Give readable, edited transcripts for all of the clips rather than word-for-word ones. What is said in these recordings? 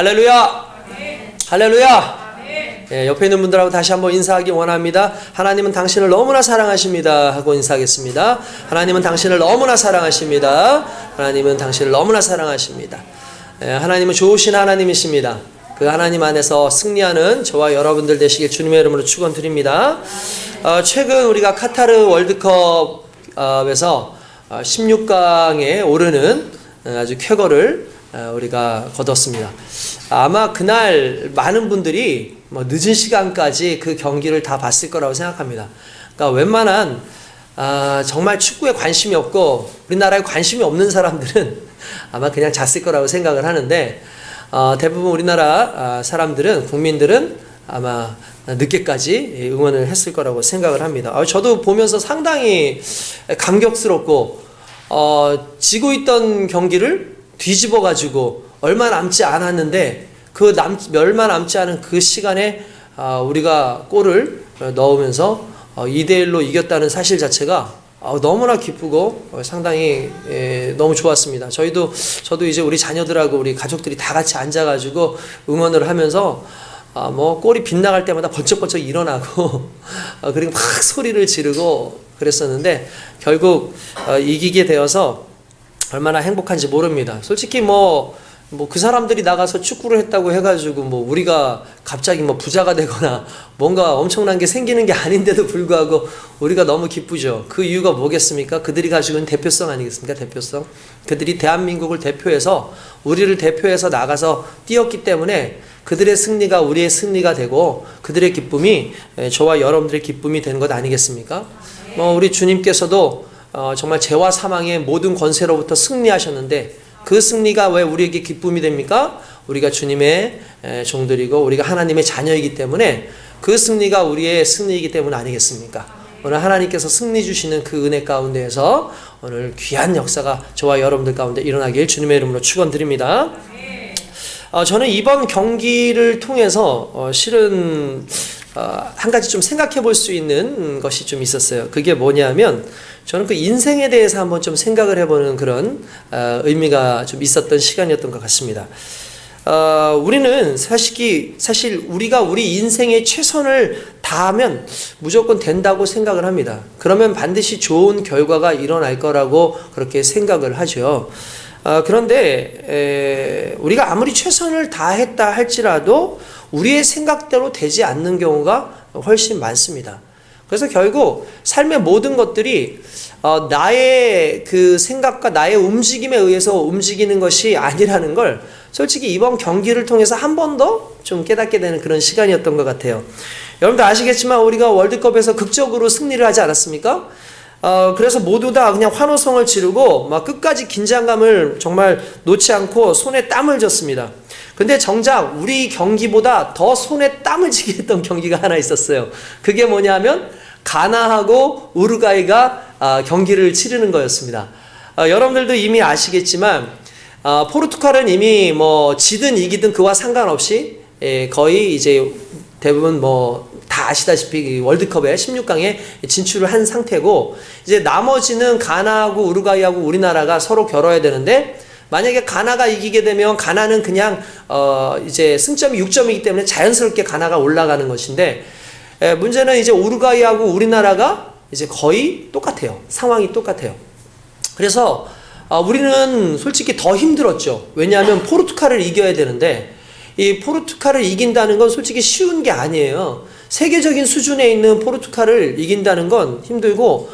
할렐루야. 할렐루야. 예, 옆에 있는 분들하고 다시 한번 인사하기 원합니다. 하나님은 당신을 너무나 사랑하십니다 하고 인사하겠습니다. 하나님은 당신을 너무나 사랑하십니다. 하나님은 당신을 너무나 사랑하십니다. 예, 하나님은 좋으신 하나님이십니다. 그 하나님 안에서 승리하는 저와 여러분들 되시길 주님의 이름으로 축원드립니다. 최근 우리가 카타르 월드컵에서 16강에 오르는 아주 쾌거를 우리가 거뒀습니다. 아마 그날 많은 분들이 늦은 시간까지 그 경기를 다 봤을 거라고 생각합니다. 그러니까 웬만한 정말 축구에 관심이 없고 우리나라에 관심이 없는 사람들은 아마 그냥 잤을 거라고 생각을 하는데 대부분 우리나라 사람들은 국민들은 아마 늦게까지 응원을 했을 거라고 생각을 합니다. 저도 보면서 상당히 감격스럽고 지고 있던 경기를 뒤집어 가지고 얼마 남지 않았는데 그 얼마 남지 않은 그 시간에 우리가 골을 넣으면서 2대1로 이겼다는 사실 자체가 너무나 기쁘고 상당히 너무 좋았습니다. 저도 이제 우리 자녀들하고 우리 가족들이 다 같이 앉아가지고 응원을 하면서 골이 빗나갈 때마다 번쩍번쩍 일어나고 그리고 막 소리를 지르고 그랬었는데 결국 이기게 되어서 얼마나 행복한지 모릅니다. 솔직히 그 사람들이 나가서 축구를 했다고 해가지고 우리가 갑자기 부자가 되거나 뭔가 엄청난 게 생기는 게 아닌데도 불구하고 우리가 너무 기쁘죠. 그 이유가 뭐겠습니까? 그들이 가지고 있는 대표성 아니겠습니까? 대표성. 그들이 대한민국을 대표해서 우리를 대표해서 나가서 뛰었기 때문에 그들의 승리가 우리의 승리가 되고 그들의 기쁨이 저와 여러분들의 기쁨이 되는 것 아니겠습니까? 우리 주님께서도 정말 죄와 사망의 모든 권세로부터 승리하셨는데 그 승리가 왜 우리에게 기쁨이 됩니까? 우리가 주님의 종들이고 우리가 하나님의 자녀이기 때문에 그 승리가 우리의 승리이기 때문 아니겠습니까? 오늘 하나님께서 승리 주시는 그 은혜 가운데에서 오늘 귀한 역사가 저와 여러분들 가운데 일어나길 주님의 이름으로 축원드립니다. 저는 이번 경기를 통해서 실은 한 가지 좀 생각해 볼 수 있는 것이 좀 있었어요. 그게 뭐냐면 저는 그 인생에 대해서 한번 좀 생각을 해보는 그런 의미가 좀 있었던 시간이었던 것 같습니다. 우리는 사실 우리가 우리 인생에 최선을 다하면 무조건 된다고 생각을 합니다. 그러면 반드시 좋은 결과가 일어날 거라고 그렇게 생각을 하죠. 그런데 우리가 아무리 최선을 다했다 할지라도 우리의 생각대로 되지 않는 경우가 훨씬 많습니다. 그래서 결국 삶의 모든 것들이 나의 그 생각과 나의 움직임에 의해서 움직이는 것이 아니라는 걸 솔직히 이번 경기를 통해서 한 번 더 좀 깨닫게 되는 그런 시간이었던 것 같아요. 여러분들 아시겠지만 우리가 월드컵에서 극적으로 승리를 하지 않았습니까? 그래서 모두 다 그냥 환호성을 지르고 막 끝까지 긴장감을 정말 놓지 않고 손에 땀을 줬습니다. 근데 정작 우리 경기보다 더 손에 땀을 쥐게 했던 경기가 하나 있었어요. 그게 뭐냐면 가나하고 우루과이가 경기를 치르는 거였습니다. 여러분들도 이미 아시겠지만 포르투갈은 이미 지든 이기든 그와 상관없이 거의 이제 대부분 다 아시다시피 월드컵에 16강에 진출을 한 상태고 이제 나머지는 가나하고 우루과이하고 우리나라가 서로 겨뤄야 되는데 만약에 가나가 이기게 되면 가나는 그냥 이제 승점이 6점이기 때문에 자연스럽게 가나가 올라가는 것인데 문제는 이제 우루과이하고 우리나라가 이제 거의 똑같아요. 상황이 똑같아요. 그래서 우리는 솔직히 더 힘들었죠. 왜냐하면 포르투갈을 이겨야 되는데 이 포르투갈을 이긴다는 건 솔직히 쉬운 게 아니에요. 세계적인 수준에 있는 포르투갈을 이긴다는 건 힘들고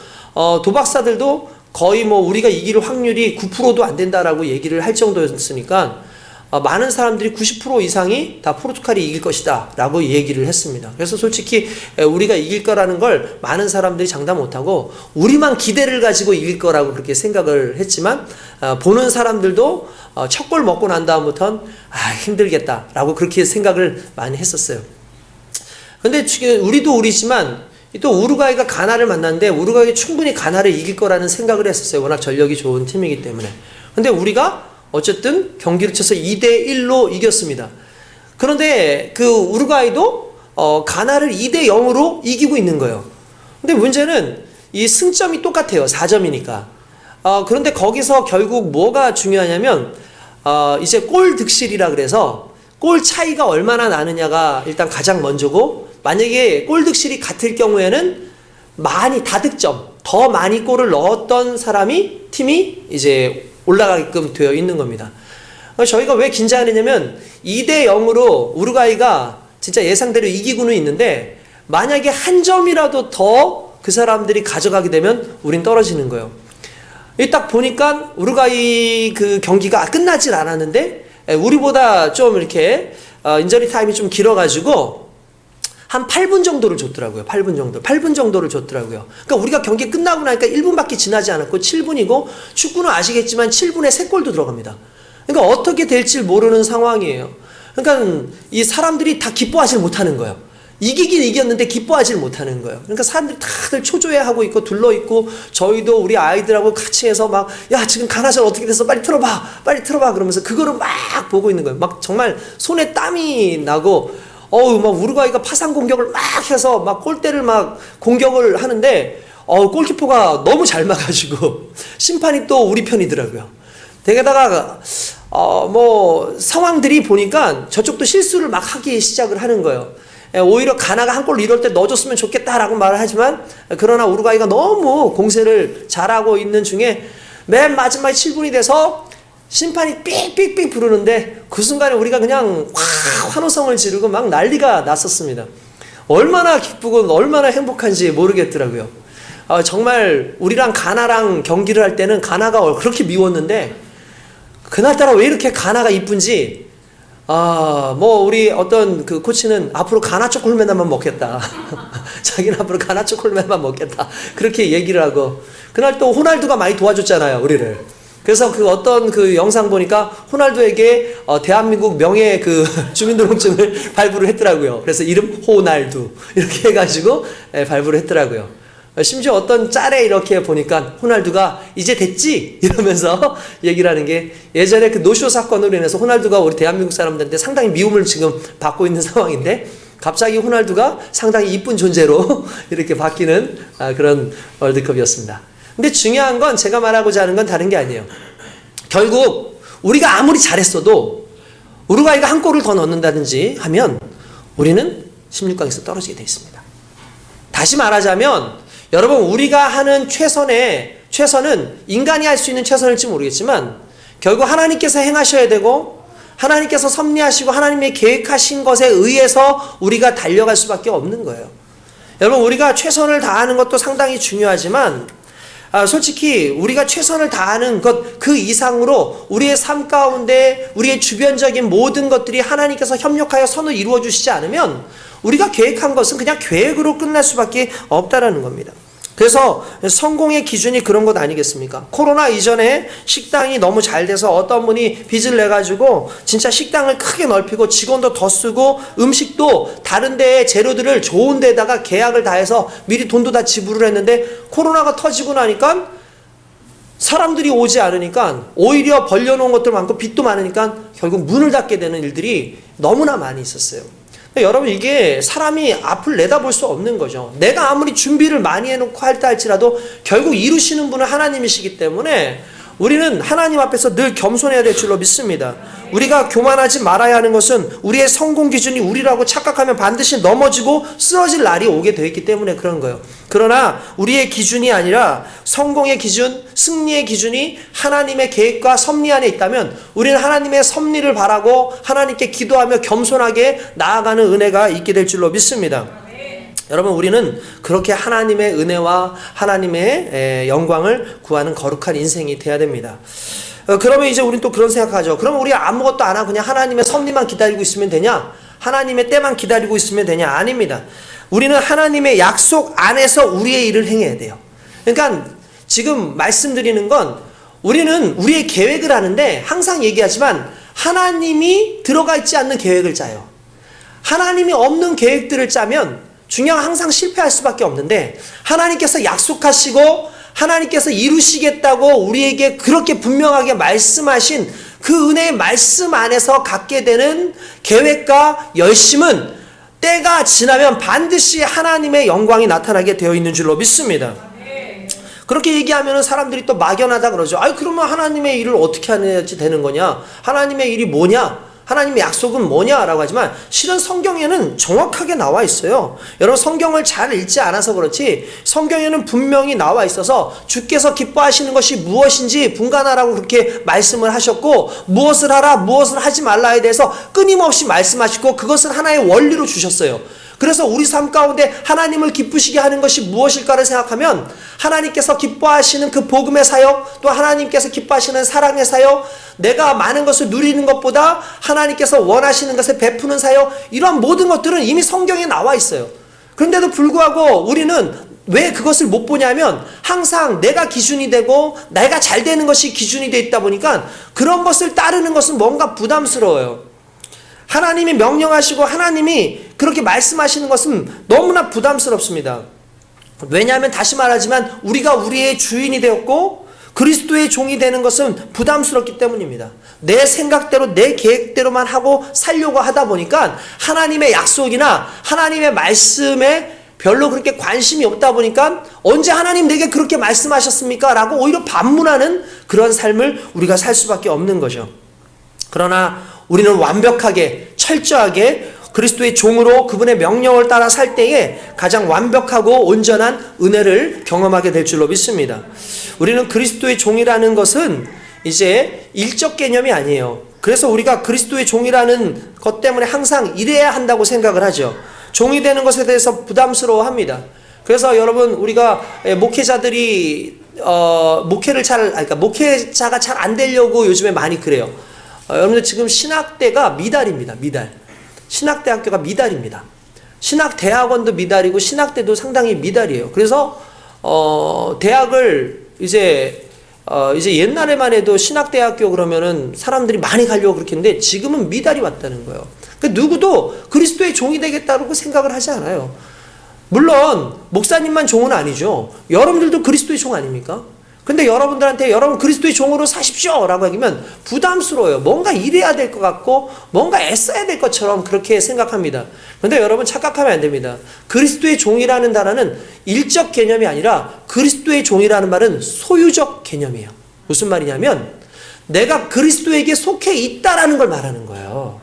도박사들도 거의 우리가 이길 확률이 9%도 안 된다라고 얘기를 할 정도였으니까 많은 사람들이 90% 이상이 다 포르투갈이 이길 것이다 라고 얘기를 했습니다. 그래서 솔직히 우리가 이길 거라는 걸 많은 사람들이 장담 못하고 우리만 기대를 가지고 이길 거라고 그렇게 생각을 했지만 보는 사람들도 첫 골 먹고 난 다음부터는 힘들겠다 라고 그렇게 생각을 많이 했었어요. 근데 우리도 우리지만 또 우루과이가 가나를 만났는데 우루과이가 충분히 가나를 이길 거라는 생각을 했었어요. 워낙 전력이 좋은 팀이기 때문에. 근데 우리가 어쨌든 경기를 쳐서 2대1로 이겼습니다. 그런데 그 우루과이도 가나를 2대0으로 이기고 있는 거예요. 근데 문제는 이 승점이 똑같아요. 4점이니까. 그런데 거기서 결국 뭐가 중요하냐면 이제 골 득실이라 그래서 골 차이가 얼마나 나느냐가 일단 가장 먼저고, 만약에 골 득실이 같을 경우에는 많이 다득점, 더 많이 골을 넣었던 팀이 이제 올라가게끔 되어 있는 겁니다. 저희가 왜 긴장하느냐면 2대 0으로 우루과이가 진짜 예상대로 이기고는 있는데, 만약에 한 점이라도 더 그 사람들이 가져가게 되면 우린 떨어지는 거예요. 딱 보니까 우루과이 그 경기가 끝나질 않았는데, 우리보다 좀 이렇게 인저리 타임이 좀 길어가지고 한 8분 정도를 줬더라고요. 8분 정도를 줬더라고요. 그러니까 우리가 경기 끝나고 나니까 1분밖에 지나지 않았고 7분이고, 축구는 아시겠지만 7분에 3골도 들어갑니다. 그러니까 어떻게 될지 모르는 상황이에요. 그러니까 이 사람들이 다 기뻐하지 못하는 거예요. 이기긴 이겼는데 기뻐하지 못하는 거예요. 그러니까 사람들이 다들 초조해하고 있고 둘러있고, 저희도 우리 아이들하고 같이 해서 막, 야 지금 가나전 어떻게 됐어, 빨리 틀어봐 그러면서 그거를 막 보고 있는 거예요. 막 정말 손에 땀이 나고, 막 우루과이가 파상 공격을 막 해서 막 골대를 막 공격을 하는데, 골키퍼가 너무 잘 막아주고 심판이 또 우리 편이더라고요. 게다가 상황들이 보니까 저쪽도 실수를 막 하기 시작을 하는 거예요. 오히려 가나가 한 골 이럴 때 넣어줬으면 좋겠다라고 말을 하지만, 그러나 우루과이가 너무 공세를 잘하고 있는 중에 맨 마지막 7분이 돼서 심판이 삑삑삑 부르는데, 그 순간에 우리가 그냥 환호성을 지르고 막 난리가 났었습니다. 얼마나 기쁘고 얼마나 행복한지 모르겠더라고요. 정말 우리랑 가나랑 경기를 할 때는 가나가 그렇게 미웠는데, 그날따라 왜 이렇게 가나가 이쁜지, 우리 어떤 그 코치는 앞으로 가나 초콜릿만 먹겠다. 자기는 앞으로 가나 초콜릿만 먹겠다. 그렇게 얘기를 하고, 그날 또 호날두가 많이 도와줬잖아요, 우리를. 그래서 그 어떤 그 영상 보니까 호날두에게 대한민국 명예 그 주민등록증을 발부를 했더라고요. 그래서 이름 호날두 이렇게 해가지고 발부를 했더라고요. 심지어 어떤 짤에 이렇게 보니까 호날두가 이제 됐지? 이러면서 얘기를 하는 게, 예전에 그 노쇼 사건으로 인해서 호날두가 우리 대한민국 사람들한테 상당히 미움을 지금 받고 있는 상황인데, 갑자기 호날두가 상당히 이쁜 존재로 이렇게 바뀌는 그런 월드컵이었습니다. 근데 중요한 건, 제가 말하고자 하는 건 다른 게 아니에요. 결국 우리가 아무리 잘했어도 우루과이가 한 골을 더 넣는다든지 하면 우리는 16강에서 떨어지게 되어 있습니다. 다시 말하자면, 여러분, 우리가 하는 최선은 인간이 할 수 있는 최선일지 모르겠지만, 결국 하나님께서 행하셔야 되고, 하나님께서 섭리하시고 하나님의 계획하신 것에 의해서 우리가 달려갈 수밖에 없는 거예요. 여러분, 우리가 최선을 다하는 것도 상당히 중요하지만, 솔직히 우리가 최선을 다하는 것 그 이상으로 우리의 삶 가운데 우리의 주변적인 모든 것들이 하나님께서 협력하여 선을 이루어 주시지 않으면, 우리가 계획한 것은 그냥 계획으로 끝날 수밖에 없다라는 겁니다. 그래서 성공의 기준이 그런 것 아니겠습니까? 코로나 이전에 식당이 너무 잘 돼서 어떤 분이 빚을 내가지고 진짜 식당을 크게 넓히고 직원도 더 쓰고 음식도 다른 데에 재료들을 좋은 데다가 계약을 다 해서 미리 돈도 다 지불을 했는데, 코로나가 터지고 나니까 사람들이 오지 않으니까 오히려 벌려놓은 것들 많고 빚도 많으니까 결국 문을 닫게 되는 일들이 너무나 많이 있었어요. 여러분, 이게 사람이 앞을 내다볼 수 없는 거죠. 내가 아무리 준비를 많이 해놓고 할지라도 결국 이루시는 분은 하나님이시기 때문에 우리는 하나님 앞에서 늘 겸손해야 될 줄로 믿습니다. 우리가 교만하지 말아야 하는 것은, 우리의 성공 기준이 우리라고 착각하면 반드시 넘어지고 쓰러질 날이 오게 되어 있기 때문에 그런 거예요. 그러나 우리의 기준이 아니라 성공의 기준, 승리의 기준이 하나님의 계획과 섭리 안에 있다면, 우리는 하나님의 섭리를 바라고 하나님께 기도하며 겸손하게 나아가는 은혜가 있게 될 줄로 믿습니다. 여러분, 우리는 그렇게 하나님의 은혜와 하나님의 영광을 구하는 거룩한 인생이 돼야 됩니다. 그러면 이제 우리는 또 그런 생각하죠. 그럼 우리 아무것도 안 하고 그냥 하나님의 섭리만 기다리고 있으면 되냐? 하나님의 때만 기다리고 있으면 되냐? 아닙니다. 우리는 하나님의 약속 안에서 우리의 일을 행해야 돼요. 그러니까 지금 말씀드리는 건, 우리는 우리의 계획을 하는데 항상 얘기하지만 하나님이 들어가 있지 않는 계획을 짜요. 하나님이 없는 계획들을 짜면 중요한 항상 실패할 수밖에 없는데, 하나님께서 약속하시고 하나님께서 이루시겠다고 우리에게 그렇게 분명하게 말씀하신 그 은혜의 말씀 안에서 갖게 되는 계획과 열심은 때가 지나면 반드시 하나님의 영광이 나타나게 되어 있는 줄로 믿습니다. 그렇게 얘기하면 사람들이 또 막연하다 그러죠. 그러면 하나님의 일을 어떻게 해야지 되는 거냐? 하나님의 일이 뭐냐? 하나님의 약속은 뭐냐라고 하지만 실은 성경에는 정확하게 나와 있어요. 여러분 성경을 잘 읽지 않아서 그렇지 성경에는 분명히 나와 있어서 주께서 기뻐하시는 것이 무엇인지 분간하라고 그렇게 말씀을 하셨고 무엇을 하라 무엇을 하지 말라에 대해서 끊임없이 말씀하시고 그것은 하나의 원리로 주셨어요. 그래서 우리 삶 가운데 하나님을 기쁘시게 하는 것이 무엇일까를 생각하면 하나님께서 기뻐하시는 그 복음의 사역, 또 하나님께서 기뻐하시는 사랑의 사역, 내가 많은 것을 누리는 것보다 하나님께서 원하시는 것을 베푸는 사역, 이런 모든 것들은 이미 성경에 나와 있어요. 그런데도 불구하고 우리는 왜 그것을 못 보냐면 항상 내가 기준이 되고 내가 잘 되는 것이 기준이 돼 있다 보니까 그런 것을 따르는 것은 뭔가 부담스러워요. 하나님이 명령하시고 하나님이 그렇게 말씀하시는 것은 너무나 부담스럽습니다. 왜냐하면 다시 말하지만 우리가 우리의 주인이 되었고 그리스도의 종이 되는 것은 부담스럽기 때문입니다. 내 생각대로 내 계획대로만 하고 살려고 하다 보니까 하나님의 약속이나 하나님의 말씀에 별로 그렇게 관심이 없다 보니까 언제 하나님 내게 그렇게 말씀하셨습니까? 라고 오히려 반문하는 그런 삶을 우리가 살 수밖에 없는 거죠. 그러나 우리는 완벽하게 철저하게 그리스도의 종으로 그분의 명령을 따라 살 때에 가장 완벽하고 온전한 은혜를 경험하게 될 줄로 믿습니다. 우리는 그리스도의 종이라는 것은 이제 일적 개념이 아니에요. 그래서 우리가 그리스도의 종이라는 것 때문에 항상 일해야 한다고 생각을 하죠. 종이 되는 것에 대해서 부담스러워합니다. 그래서 여러분 우리가 목회자들이 목회자가 잘 안 되려고 요즘에 많이 그래요. 여러분들 지금 신학대가 미달입니다. 미달. 신학대학교가 미달입니다. 신학대학원도 미달이고 신학대도 상당히 미달이에요. 그래서 대학을 이제 옛날에만 해도 신학대학교 그러면은 사람들이 많이 가려고 그렇게 했는데 지금은 미달이 왔다는 거예요. 그러니까 누구도 그리스도의 종이 되겠다고 생각을 하지 않아요. 물론 목사님만 종은 아니죠. 여러분들도 그리스도의 종 아닙니까? 근데 여러분들한테 여러분 그리스도의 종으로 사십시오 라고 하면 부담스러워요. 뭔가 일해야 될 것 같고 뭔가 애써야 될 것처럼 그렇게 생각합니다. 그런데 여러분 착각하면 안 됩니다. 그리스도의 종이라는 단어는 일적 개념이 아니라 그리스도의 종이라는 말은 소유적 개념이에요. 무슨 말이냐면 내가 그리스도에게 속해 있다라는 걸 말하는 거예요.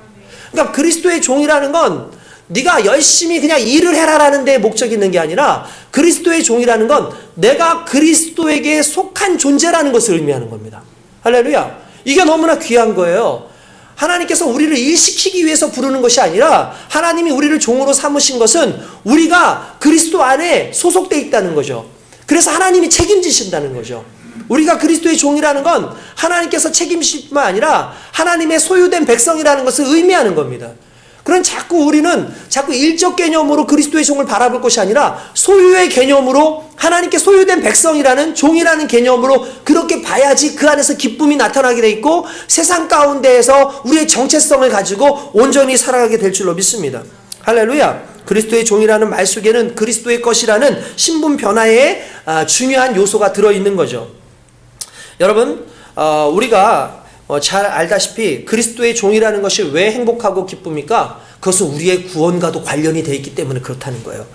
그러니까 그리스도의 종이라는 건 네가 열심히 그냥 일을 해라라는 데 목적이 있는 게 아니라 그리스도의 종이라는 건 내가 그리스도에게 속한 존재라는 것을 의미하는 겁니다. 할렐루야. 이게 너무나 귀한 거예요. 하나님께서 우리를 일시키기 위해서 부르는 것이 아니라 하나님이 우리를 종으로 삼으신 것은 우리가 그리스도 안에 소속되어 있다는 거죠. 그래서 하나님이 책임지신다는 거죠. 우리가 그리스도의 종이라는 건 하나님께서 책임지실 뿐만 아니라 하나님의 소유된 백성이라는 것을 의미하는 겁니다. 그럼 우리는 자꾸 일적 개념으로 그리스도의 종을 바라볼 것이 아니라 소유의 개념으로 하나님께 소유된 백성이라는 종이라는 개념으로 그렇게 봐야지 그 안에서 기쁨이 나타나게 돼 있고 세상 가운데에서 우리의 정체성을 가지고 온전히 살아가게 될 줄로 믿습니다. 할렐루야. 그리스도의 종이라는 말 속에는 그리스도의 것이라는 신분 변화의 중요한 요소가 들어있는 거죠. 여러분 우리가 잘 알다시피 그리스도의 종이라는 것이 왜 행복하고 기쁩니까? 그것은 우리의 구원과도 관련이 되어 있기 때문에 그렇다는 거예요.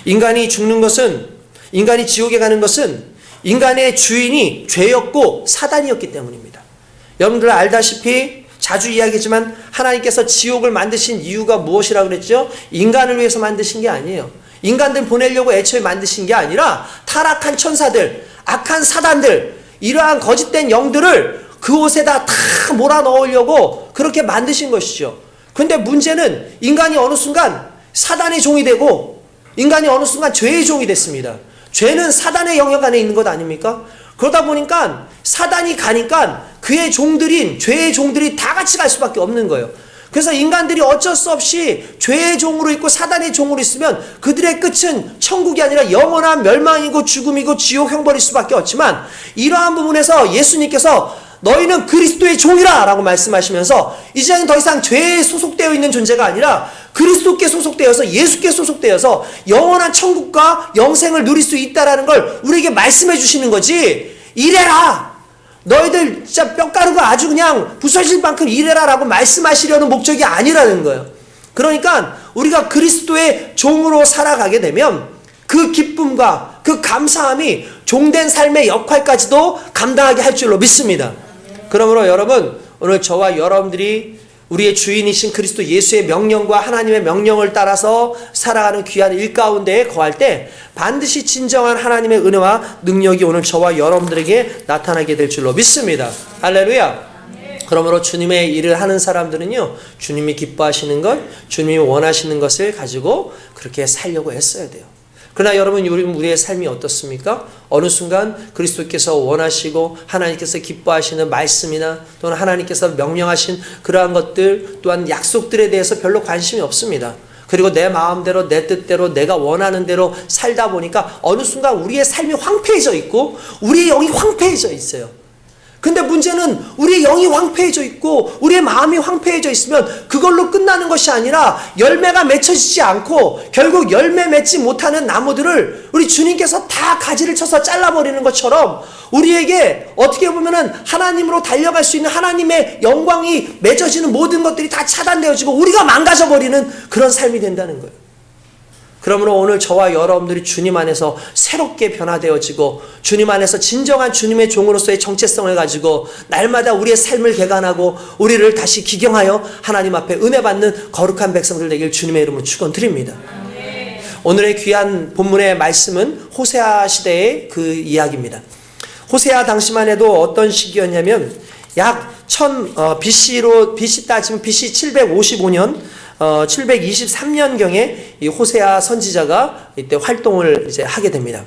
인간이 죽는 것은, 인간이 지옥에 가는 것은 인간의 주인이 죄였고 사단이었기 때문입니다. 여러분들 알다시피 자주 이야기하지만 하나님께서 지옥을 만드신 이유가 무엇이라고 그랬죠? 인간을 위해서 만드신 게 아니에요. 인간들 보내려고 애초에 만드신 게 아니라 타락한 천사들, 악한 사단들, 이러한 거짓된 영들을 그곳에다 다 몰아넣으려고 그렇게 만드신 것이죠. 근데 문제는 인간이 어느 순간 사단의 종이 되고 인간이 어느 순간 죄의 종이 됐습니다. 죄는 사단의 영역 안에 있는 것 아닙니까? 그러다 보니까 사단이 가니까 그의 종들인 죄의 종들이 다 같이 갈 수밖에 없는 거예요. 그래서 인간들이 어쩔 수 없이 죄의 종으로 있고 사단의 종으로 있으면 그들의 끝은 천국이 아니라 영원한 멸망이고 죽음이고 지옥 형벌일 수밖에 없지만 이러한 부분에서 예수님께서 너희는 그리스도의 종이라 라고 말씀하시면서 이제는 더 이상 죄에 소속되어 있는 존재가 아니라 그리스도께 소속되어서 예수께 소속되어서 영원한 천국과 영생을 누릴 수 있다라는 걸 우리에게 말씀해 주시는 거지. 일해라. 너희들 진짜 뼈가루가 아주 그냥 부서질 만큼 일해라 라고 말씀하시려는 목적이 아니라는 거예요. 그러니까 우리가 그리스도의 종으로 살아가게 되면 그 기쁨과 그 감사함이 종된 삶의 역할까지도 감당하게 할 줄로 믿습니다. 그러므로 여러분 오늘 저와 여러분들이 우리의 주인이신 그리스도 예수의 명령과 하나님의 명령을 따라서 살아가는 귀한 일 가운데에 거할 때 반드시 진정한 하나님의 은혜와 능력이 오늘 저와 여러분들에게 나타나게 될 줄로 믿습니다. 할렐루야. 그러므로 주님의 일을 하는 사람들은요, 주님이 기뻐하시는 것, 주님이 원하시는 것을 가지고 그렇게 살려고 애써야 돼요. 그러나 여러분, 우리의 삶이 어떻습니까? 어느 순간 그리스도께서 원하시고 하나님께서 기뻐하시는 말씀이나 또는 하나님께서 명령하신 그러한 것들 또한 약속들에 대해서 별로 관심이 없습니다. 그리고 내 마음대로 내 뜻대로 내가 원하는 대로 살다 보니까 어느 순간 우리의 삶이 황폐해져 있고 우리의 영이 황폐해져 있어요. 근데 문제는 우리의 영이 황폐해져 있고 우리의 마음이 황폐해져 있으면 그걸로 끝나는 것이 아니라 열매가 맺혀지지 않고 결국 열매 맺지 못하는 나무들을 우리 주님께서 다 가지를 쳐서 잘라버리는 것처럼 우리에게 어떻게 보면은 하나님으로 달려갈 수 있는 하나님의 영광이 맺어지는 모든 것들이 다 차단되어지고 우리가 망가져버리는 그런 삶이 된다는 거예요. 그러므로 오늘 저와 여러분들이 주님 안에서 새롭게 변화되어지고 주님 안에서 진정한 주님의 종으로서의 정체성을 가지고 날마다 우리의 삶을 개간하고 우리를 다시 기경하여 하나님 앞에 은혜 받는 거룩한 백성들 되길 주님의 이름으로 축원드립니다. 오늘의 귀한 본문의 말씀은 호세아 시대의 그 이야기입니다. 호세아 당시만 해도 어떤 시기였냐면 약 BC 따지면 BC 755년 723년경에 이 호세아 선지자가 이때 활동을 이제 하게 됩니다.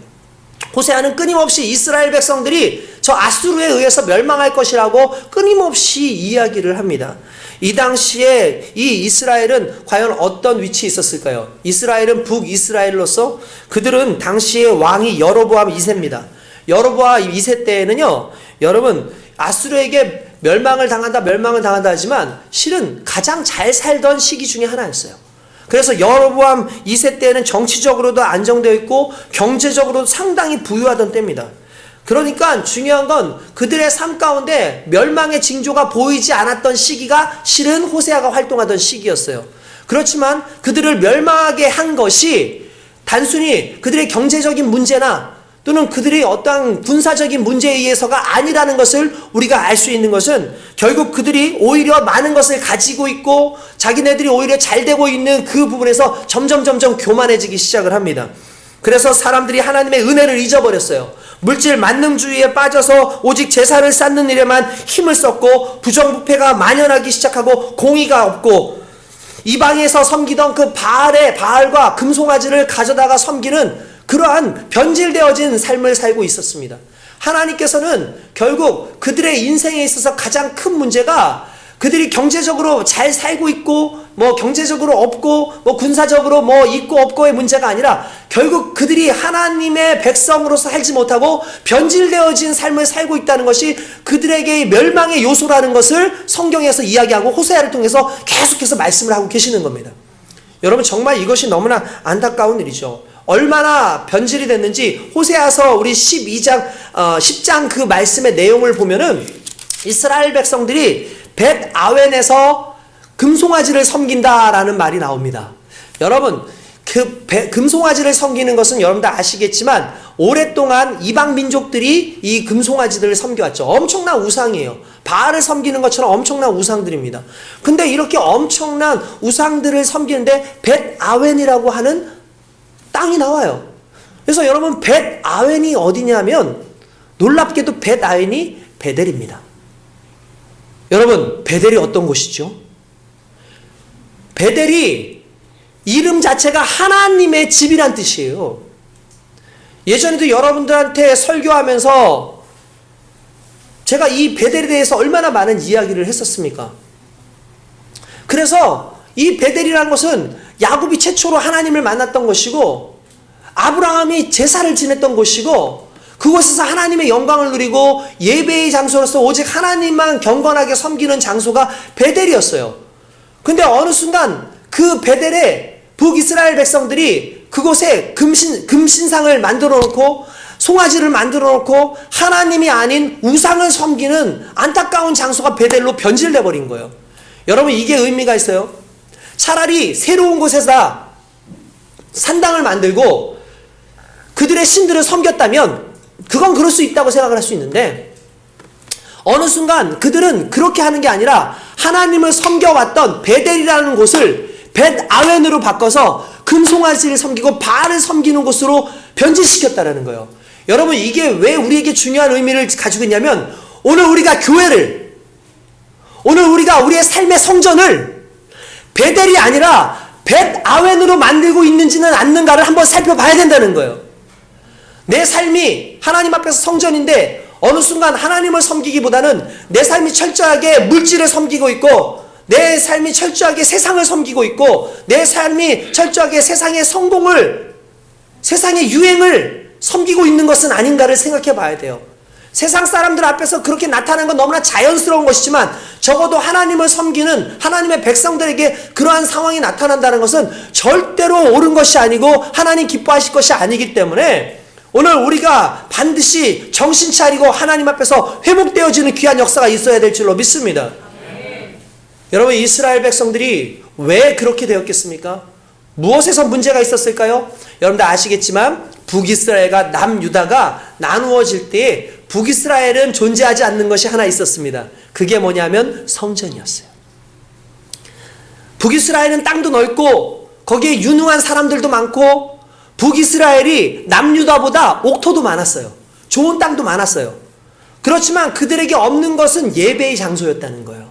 호세아는 끊임없이 이스라엘 백성들이 저 아수르에 의해서 멸망할 것이라고 끊임없이 이야기를 합니다. 이 당시에 이 이스라엘은 과연 어떤 위치에 있었을까요? 이스라엘은 북이스라엘로서 그들은 당시의 왕이 여로보암 2세입니다. 여로보암 2세 때에는요, 여러분, 아수르에게 멸망을 당한다 하지만 실은 가장 잘 살던 시기 중에 하나였어요. 그래서 여로보암 2세 때는 정치적으로도 안정되어 있고 경제적으로도 상당히 부유하던 때입니다. 그러니까 중요한 건 그들의 삶 가운데 멸망의 징조가 보이지 않았던 시기가 실은 호세아가 활동하던 시기였어요. 그렇지만 그들을 멸망하게 한 것이 단순히 그들의 경제적인 문제나 또는 그들이 어떠한 군사적인 문제에 의해서가 아니라는 것을 우리가 알 수 있는 것은 결국 그들이 오히려 많은 것을 가지고 있고 자기네들이 오히려 잘 되고 있는 그 부분에서 점점 교만해지기 시작을 합니다. 그래서 사람들이 하나님의 은혜를 잊어버렸어요. 물질 만능주의에 빠져서 오직 제사를 쌓는 일에만 힘을 썼고 부정부패가 만연하기 시작하고 공의가 없고 이방에서 섬기던 그 바알과 금송아지를 가져다가 섬기는 그러한 변질되어진 삶을 살고 있었습니다. 하나님께서는 결국 그들의 인생에 있어서 가장 큰 문제가 그들이 경제적으로 잘 살고 있고 경제적으로 없고 군사적으로 있고 없고의 문제가 아니라 결국 그들이 하나님의 백성으로서 살지 못하고 변질되어진 삶을 살고 있다는 것이 그들에게 멸망의 요소라는 것을 성경에서 이야기하고 호세아를 통해서 계속해서 말씀을 하고 계시는 겁니다. 여러분, 정말 이것이 너무나 안타까운 일이죠. 얼마나 변질이 됐는지 호세아서 우리 10장 그 말씀의 내용을 보면은 이스라엘 백성들이 벳 아웬에서 금송아지를 섬긴다라는 말이 나옵니다. 여러분, 금송아지를 섬기는 것은 여러분들 아시겠지만 오랫동안 이방 민족들이 이 금송아지들을 섬겨왔죠. 엄청난 우상이에요. 바알을 섬기는 것처럼 엄청난 우상들입니다. 근데 이렇게 엄청난 우상들을 섬기는데 벳 아웬이라고 하는 땅이 나와요. 그래서 여러분, 벳 아웬이 어디냐면 놀랍게도 벳 아웬이 베델입니다. 여러분, 베델이 어떤 곳이죠? 베델이 이름 자체가 하나님의 집이란 뜻이에요. 예전에도 여러분들한테 설교하면서 제가 이 베델에 대해서 얼마나 많은 이야기를 했었습니까? 그래서 이 베델이라는 것은 야곱이 최초로 하나님을 만났던 것이고 아브라함이 제사를 지냈던 곳이고 그곳에서 하나님의 영광을 누리고 예배의 장소로서 오직 하나님만 경건하게 섬기는 장소가 베델이었어요. 근데 어느 순간 그 베델에 북이스라엘 백성들이 그곳에 금신상을 만들어 놓고 송아지를 만들어 놓고 하나님이 아닌 우상을 섬기는 안타까운 장소가 베델로 변질돼 버린 거예요. 여러분, 이게 의미가 있어요. 차라리 새로운 곳에서 산당을 만들고 그들의 신들을 섬겼다면 그건 그럴 수 있다고 생각을 할 수 있는데 어느 순간 그들은 그렇게 하는 게 아니라 하나님을 섬겨왔던 베델이라는 곳을 벳아웬으로 바꿔서 금송아지를 섬기고 바알을 섬기는 곳으로 변질시켰다는 거예요. 여러분, 이게 왜 우리에게 중요한 의미를 가지고 있냐면, 오늘 우리가 교회를, 오늘 우리가 우리의 삶의 성전을 베델이 아니라 벳아웬으로 만들고 있는지는 않는가를 한번 살펴봐야 된다는 거예요. 내 삶이 하나님 앞에서 성전인데 어느 순간 하나님을 섬기기보다는 내 삶이 철저하게 물질을 섬기고 있고, 내 삶이 철저하게 세상을 섬기고 있고, 내 삶이 철저하게 세상의 성공을, 세상의 유행을 섬기고 있는 것은 아닌가를 생각해 봐야 돼요. 세상 사람들 앞에서 그렇게 나타나는 건 너무나 자연스러운 것이지만, 적어도 하나님을 섬기는 하나님의 백성들에게 그러한 상황이 나타난다는 것은 절대로 옳은 것이 아니고 하나님 기뻐하실 것이 아니기 때문에, 오늘 우리가 반드시 정신 차리고 하나님 앞에서 회복되어지는 귀한 역사가 있어야 될 줄로 믿습니다. 여러분, 이스라엘 백성들이 왜 그렇게 되었겠습니까? 무엇에서 문제가 있었을까요? 여러분들 아시겠지만 북이스라엘과 남유다가 나누어질 때 북이스라엘은 존재하지 않는 것이 하나 있었습니다. 그게 뭐냐면 성전이었어요. 북이스라엘은 땅도 넓고 거기에 유능한 사람들도 많고, 북이스라엘이 남유다보다 옥토도 많았어요. 좋은 땅도 많았어요. 그렇지만 그들에게 없는 것은 예배의 장소였다는 거예요.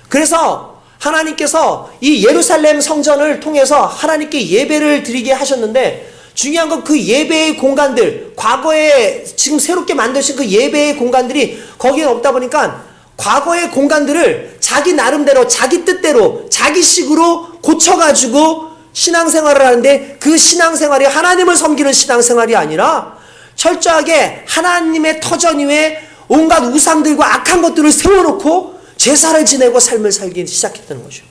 그래서 하나님께서 이 예루살렘 성전을 통해서 하나님께 예배를 드리게 하셨는데, 중요한 건 그 예배의 공간들, 과거에 지금 새롭게 만드신 그 예배의 공간들이 거기에 없다 보니까 과거의 공간들을 자기 나름대로, 자기 뜻대로, 자기식으로 고쳐가지고 신앙생활을 하는데, 그 신앙생활이 하나님을 섬기는 신앙생활이 아니라 철저하게 하나님의 터전 위에 온갖 우상들과 악한 것들을 세워놓고 제사를 지내고 삶을 살기 시작했다는 거죠.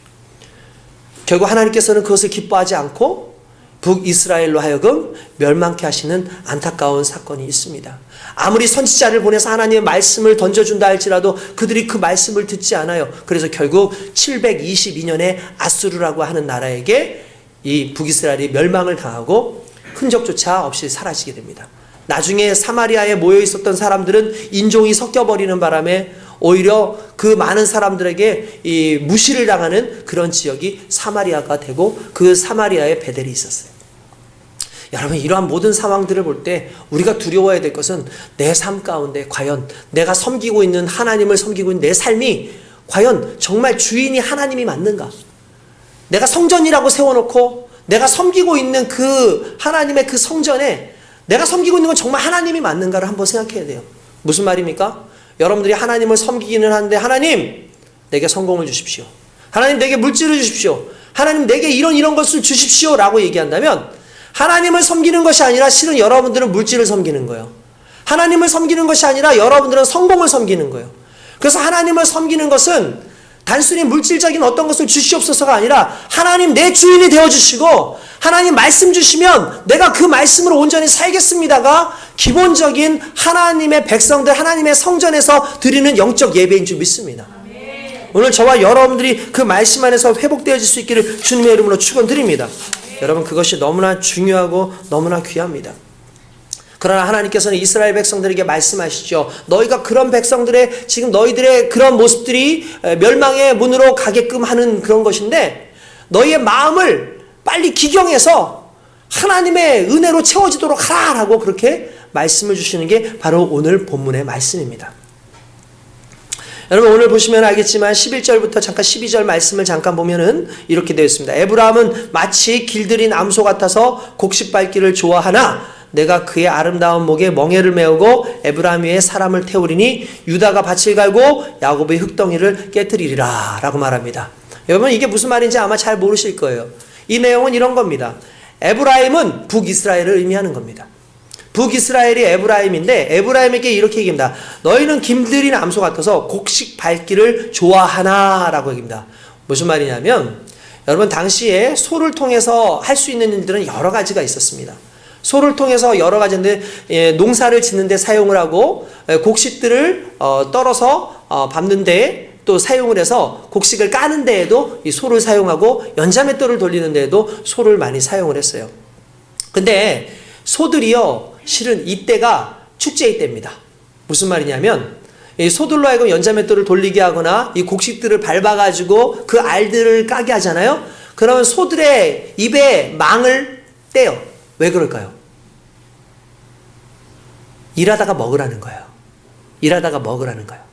결국 하나님께서는 그것을 기뻐하지 않고 북이스라엘로 하여금 멸망케 하시는 안타까운 사건이 있습니다. 아무리 선지자를 보내서 하나님의 말씀을 던져준다 할지라도 그들이 그 말씀을 듣지 않아요. 그래서 결국 722년에 아수르라고 하는 나라에게 이 북이스라엘이 멸망을 당하고 흔적조차 없이 사라지게 됩니다. 나중에 사마리아에 모여 있었던 사람들은 인종이 섞여버리는 바람에 오히려 그 많은 사람들에게 이 무시를 당하는 그런 지역이 사마리아가 되고, 그 사마리아에 베델이 있었어요. 여러분, 이러한 모든 상황들을 볼 때 우리가 두려워해야 될 것은 내 삶 가운데 과연 내가 섬기고 있는, 하나님을 섬기고 있는 내 삶이 과연 정말 주인이 하나님이 맞는가? 내가 성전이라고 세워놓고 내가 섬기고 있는 그 하나님의 그 성전에 내가 섬기고 있는 건 정말 하나님이 맞는가를 한번 생각해야 돼요. 무슨 말입니까? 여러분들이 하나님을 섬기기는 하는데, 하나님 내게 성공을 주십시오, 하나님 내게 물질을 주십시오, 하나님 내게 이런 것을 주십시오 라고 얘기한다면, 하나님을 섬기는 것이 아니라 실은 여러분들은 물질을 섬기는 거예요. 하나님을 섬기는 것이 아니라 여러분들은 성공을 섬기는 거예요. 그래서 하나님을 섬기는 것은 단순히 물질적인 어떤 것을 주시옵소서가 아니라, 하나님 내 주인이 되어주시고 하나님 말씀 주시면 내가 그 말씀으로 온전히 살겠습니다가 기본적인 하나님의 백성들, 하나님의 성전에서 드리는 영적 예배인 줄 믿습니다. 오늘 저와 여러분들이 그 말씀 안에서 회복되어질 수 있기를 주님의 이름으로 축원드립니다. 여러분, 그것이 너무나 중요하고 너무나 귀합니다. 그러나 하나님께서는 이스라엘 백성들에게 말씀하시죠. 너희가 그런 백성들의, 지금 너희들의 그런 모습들이 멸망의 문으로 가게끔 하는 그런 것인데, 너희의 마음을 빨리 기경해서 하나님의 은혜로 채워지도록 하라라고 그렇게 말씀을 주시는 게 바로 오늘 본문의 말씀입니다. 여러분, 오늘 보시면 알겠지만 11절부터 잠깐 12절 말씀을 잠깐 보면은 이렇게 되어 있습니다. 에브라함은 마치 길들인 암소 같아서 곡식 밟기를 좋아하나 내가 그의 아름다운 목에 멍에를 메우고 에브라임 위에 사람을 태우리니 유다가 밭을 갈고 야곱의 흙덩이를 깨뜨리리라 라고 말합니다. 여러분, 이게 무슨 말인지 아마 잘 모르실 거예요. 이 내용은 이런 겁니다. 에브라임은 북이스라엘을 의미하는 겁니다. 북이스라엘이 에브라임인데, 에브라임에게 이렇게 얘기합니다. 너희는 길들인 암소 같아서 곡식 밟기를 좋아하나 라고 얘기합니다. 무슨 말이냐면, 여러분, 당시에 소를 통해서 할 수 있는 일들은 여러 가지가 있었습니다. 소를 통해서 여러 가지인데, 농사를 짓는 데 사용을 하고, 곡식들을 떨어서 밟는 데에 또 사용을 해서, 곡식을 까는 데에도 이 소를 사용하고, 연자맷돌을 돌리는 데에도 소를 많이 사용을 했어요. 근데 소들이요, 실은 이때가 축제의 때입니다. 무슨 말이냐면, 이 소들로 하여금 연자맷돌을 돌리게 하거나 이 곡식들을 밟아가지고 그 알들을 까게 하잖아요. 그러면 소들의 입에 망을 떼요. 왜 그럴까요? 일하다가 먹으라는 거예요. 일하다가 먹으라는 거예요.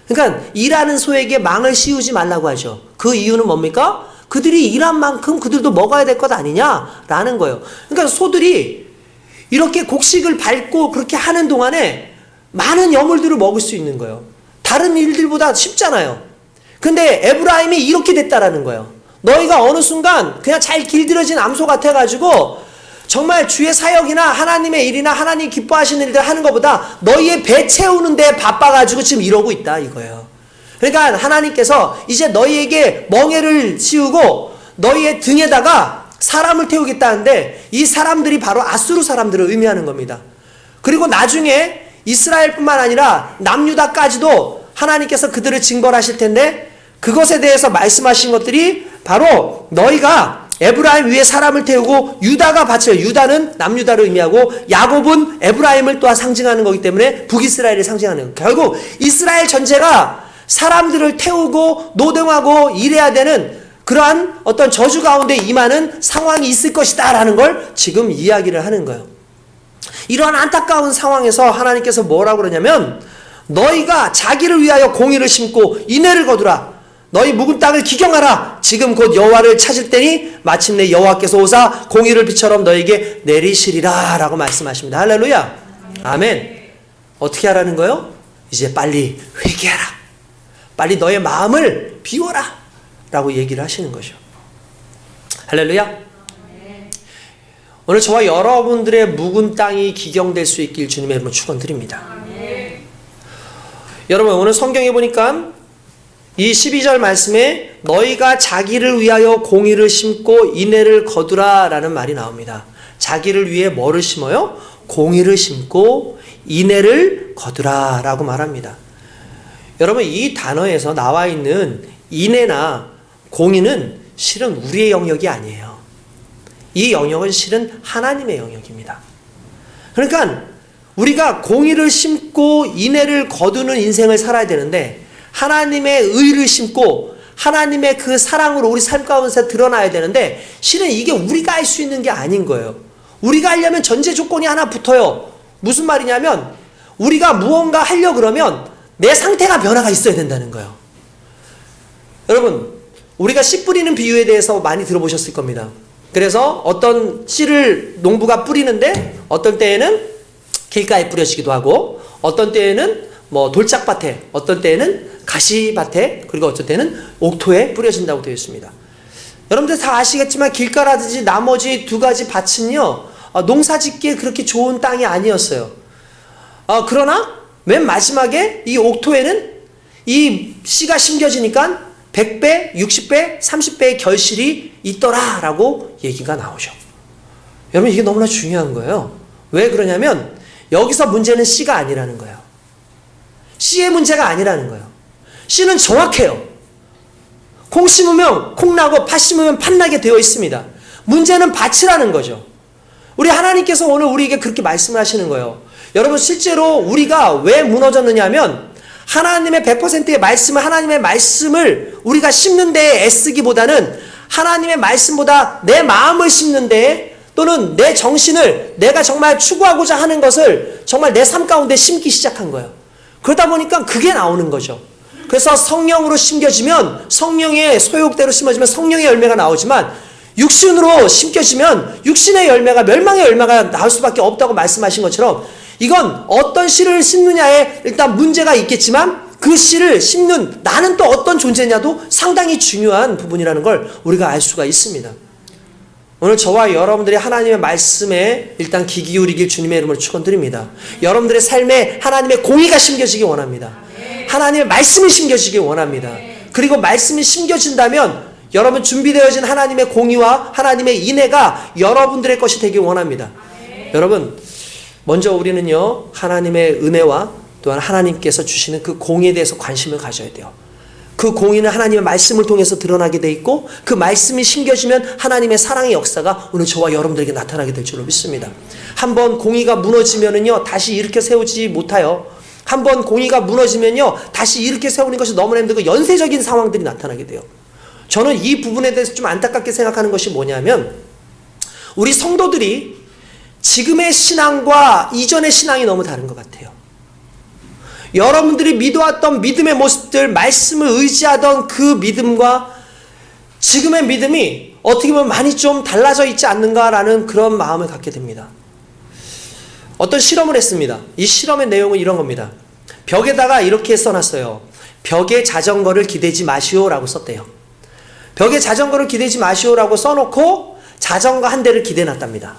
그러니까 일하는 소에게 망을 씌우지 말라고 하죠. 그 이유는 뭡니까? 그들이 일한 만큼 그들도 먹어야 될 것 아니냐라는 거예요. 그러니까 소들이 이렇게 곡식을 밟고 그렇게 하는 동안에 많은 여물들을 먹을 수 있는 거예요. 다른 일들보다 쉽잖아요. 근데 에브라임이 이렇게 됐다라는 거예요. 너희가 어느 순간 그냥 잘 길들여진 암소 같아가지고 정말 주의 사역이나 하나님의 일이나 하나님 기뻐하시는 일들 하는 것보다 너희의 배 채우는 데 바빠가지고 지금 이러고 있다 이거예요. 그러니까 하나님께서 이제 너희에게 멍에를 씌우고 너희의 등에다가 사람을 태우겠다는데 이 사람들이 바로 아수르 사람들을 의미하는 겁니다. 그리고 나중에 이스라엘뿐만 아니라 남유다까지도 하나님께서 그들을 징벌하실 텐데 그것에 대해서 말씀하신 것들이 바로 너희가 에브라임 위에 사람을 태우고 유다가 밭을, 유다는 남유다를 의미하고 야곱은 에브라임을 또한 상징하는 거기 때문에 북이스라엘을 상징하는 거예요. 결국 이스라엘 전체가 사람들을 태우고 노동하고 일해야 되는 그러한 어떤 저주 가운데 임하는 상황이 있을 것이다 라는 걸 지금 이야기를 하는 거예요. 이러한 안타까운 상황에서 하나님께서 뭐라고 그러냐면 너희가 자기를 위하여 공의를 심고 인애를 거두라. 너희 묵은 땅을 기경하라. 지금 곧 여호와를 찾을 때니 마침내 여호와께서 오사 공의를 비처럼 너에게 내리시리라 라고 말씀하십니다. 할렐루야. 아멘. 어떻게 하라는 거요? 이제 빨리 회개하라. 빨리 너의 마음을 비워라 라고 얘기를 하시는 거죠. 할렐루야. 오늘 저와 여러분들의 묵은 땅이 기경될 수 있길 주님의 이름으로 축원드립니다. 여러분 오늘 성경에 보니까 이 12절 말씀에 너희가 자기를 위하여 공의를 심고 인애를 거두라 라는 말이 나옵니다. 자기를 위해 뭐를 심어요? 공의를 심고 인애를 거두라 라고 말합니다. 여러분 이 단어에서 나와 있는 인애나 공의는 실은 우리의 영역이 아니에요. 이 영역은 실은 하나님의 영역입니다. 그러니까 우리가 공의를 심고 인애를 거두는 인생을 살아야 되는데 하나님의 의를 심고 하나님의 그 사랑으로 우리 삶 가운데 드러나야 되는데 실은 이게 우리가 할 수 있는 게 아닌 거예요. 우리가 하려면 전제 조건이 하나 붙어요. 무슨 말이냐면 우리가 무언가 하려고 그러면 내 상태가 변화가 있어야 된다는 거예요. 여러분 우리가 씨 뿌리는 비유에 대해서 많이 들어보셨을 겁니다. 그래서 어떤 씨를 농부가 뿌리는데 어떤 때에는 길가에 뿌려지기도 하고 어떤 때에는 뭐 돌짝밭에 어떤 때에는 가시밭에 그리고 어떤 때는 옥토에 뿌려진다고 되어 있습니다. 여러분들 다 아시겠지만 길가라든지 나머지 두 가지 밭은요 농사짓기에 그렇게 좋은 땅이 아니었어요. 그러나 맨 마지막에 이 옥토에는 이 씨가 심겨지니까 100배, 60배, 30배의 결실이 있더라라고 얘기가 나오죠. 여러분 이게 너무나 중요한 거예요. 왜 그러냐면 여기서 문제는 씨가 아니라는 거예요. 씨의 문제가 아니라는 거예요. 씨는 정확해요. 콩 심으면 콩 나고 팥 심으면 팥 나게 되어 있습니다. 문제는 밭이라는 거죠. 우리 하나님께서 오늘 우리에게 그렇게 말씀을 하시는 거예요. 여러분 실제로 우리가 왜 무너졌느냐 하면 하나님의 100%의 말씀을 하나님의 말씀을 우리가 심는 데에 애쓰기보다는 하나님의 말씀보다 내 마음을 심는 데에 또는 내 정신을 내가 정말 추구하고자 하는 것을 정말 내 삶 가운데 심기 시작한 거예요. 그러다 보니까 그게 나오는 거죠. 그래서 성령으로 심겨지면 성령의 소욕대로 심어지면 성령의 열매가 나오지만 육신으로 심겨지면 육신의 열매가 멸망의 열매가 나올 수밖에 없다고 말씀하신 것처럼 이건 어떤 씨를 심느냐에 일단 문제가 있겠지만 그 씨를 심는 나는 또 어떤 존재냐도 상당히 중요한 부분이라는 걸 우리가 알 수가 있습니다. 오늘 저와 여러분들이 하나님의 말씀에 일단 귀 기울이길 주님의 이름으로 축원드립니다. 여러분들의 삶에 하나님의 공의가 심겨지기 원합니다. 하나님의 말씀이 심겨지기 원합니다. 그리고 말씀이 심겨진다면 여러분 준비되어진 하나님의 공의와 하나님의 인애가 여러분들의 것이 되길 원합니다. 여러분 먼저 우리는요 하나님의 은혜와 또한 하나님께서 주시는 그 공의에 대해서 관심을 가져야 돼요. 그 공의는 하나님의 말씀을 통해서 드러나게 돼 있고 그 말씀이 심겨지면 하나님의 사랑의 역사가 오늘 저와 여러분들에게 나타나게 될 줄로 믿습니다. 한번 공의가 무너지면은요 다시 일으켜 세우지 못해요. 한번 공의가 무너지면요, 다시 일으켜 세우는 것이 너무나 힘들고 연쇄적인 상황들이 나타나게 돼요. 저는 이 부분에 대해서 좀 안타깝게 생각하는 것이 뭐냐면, 우리 성도들이 지금의 신앙과 이전의 신앙이 너무 다른 것 같아요. 여러분들이 믿어왔던 믿음의 모습들, 말씀을 의지하던 그 믿음과 지금의 믿음이 어떻게 보면 많이 좀 달라져 있지 않는가라는 그런 마음을 갖게 됩니다. 어떤 실험을 했습니다. 이 실험의 내용은 이런 겁니다. 벽에다가 이렇게 써놨어요. 벽에 자전거를 기대지 마시오라고 썼대요. 벽에 자전거를 기대지 마시오라고 써놓고 자전거 한 대를 기대놨답니다.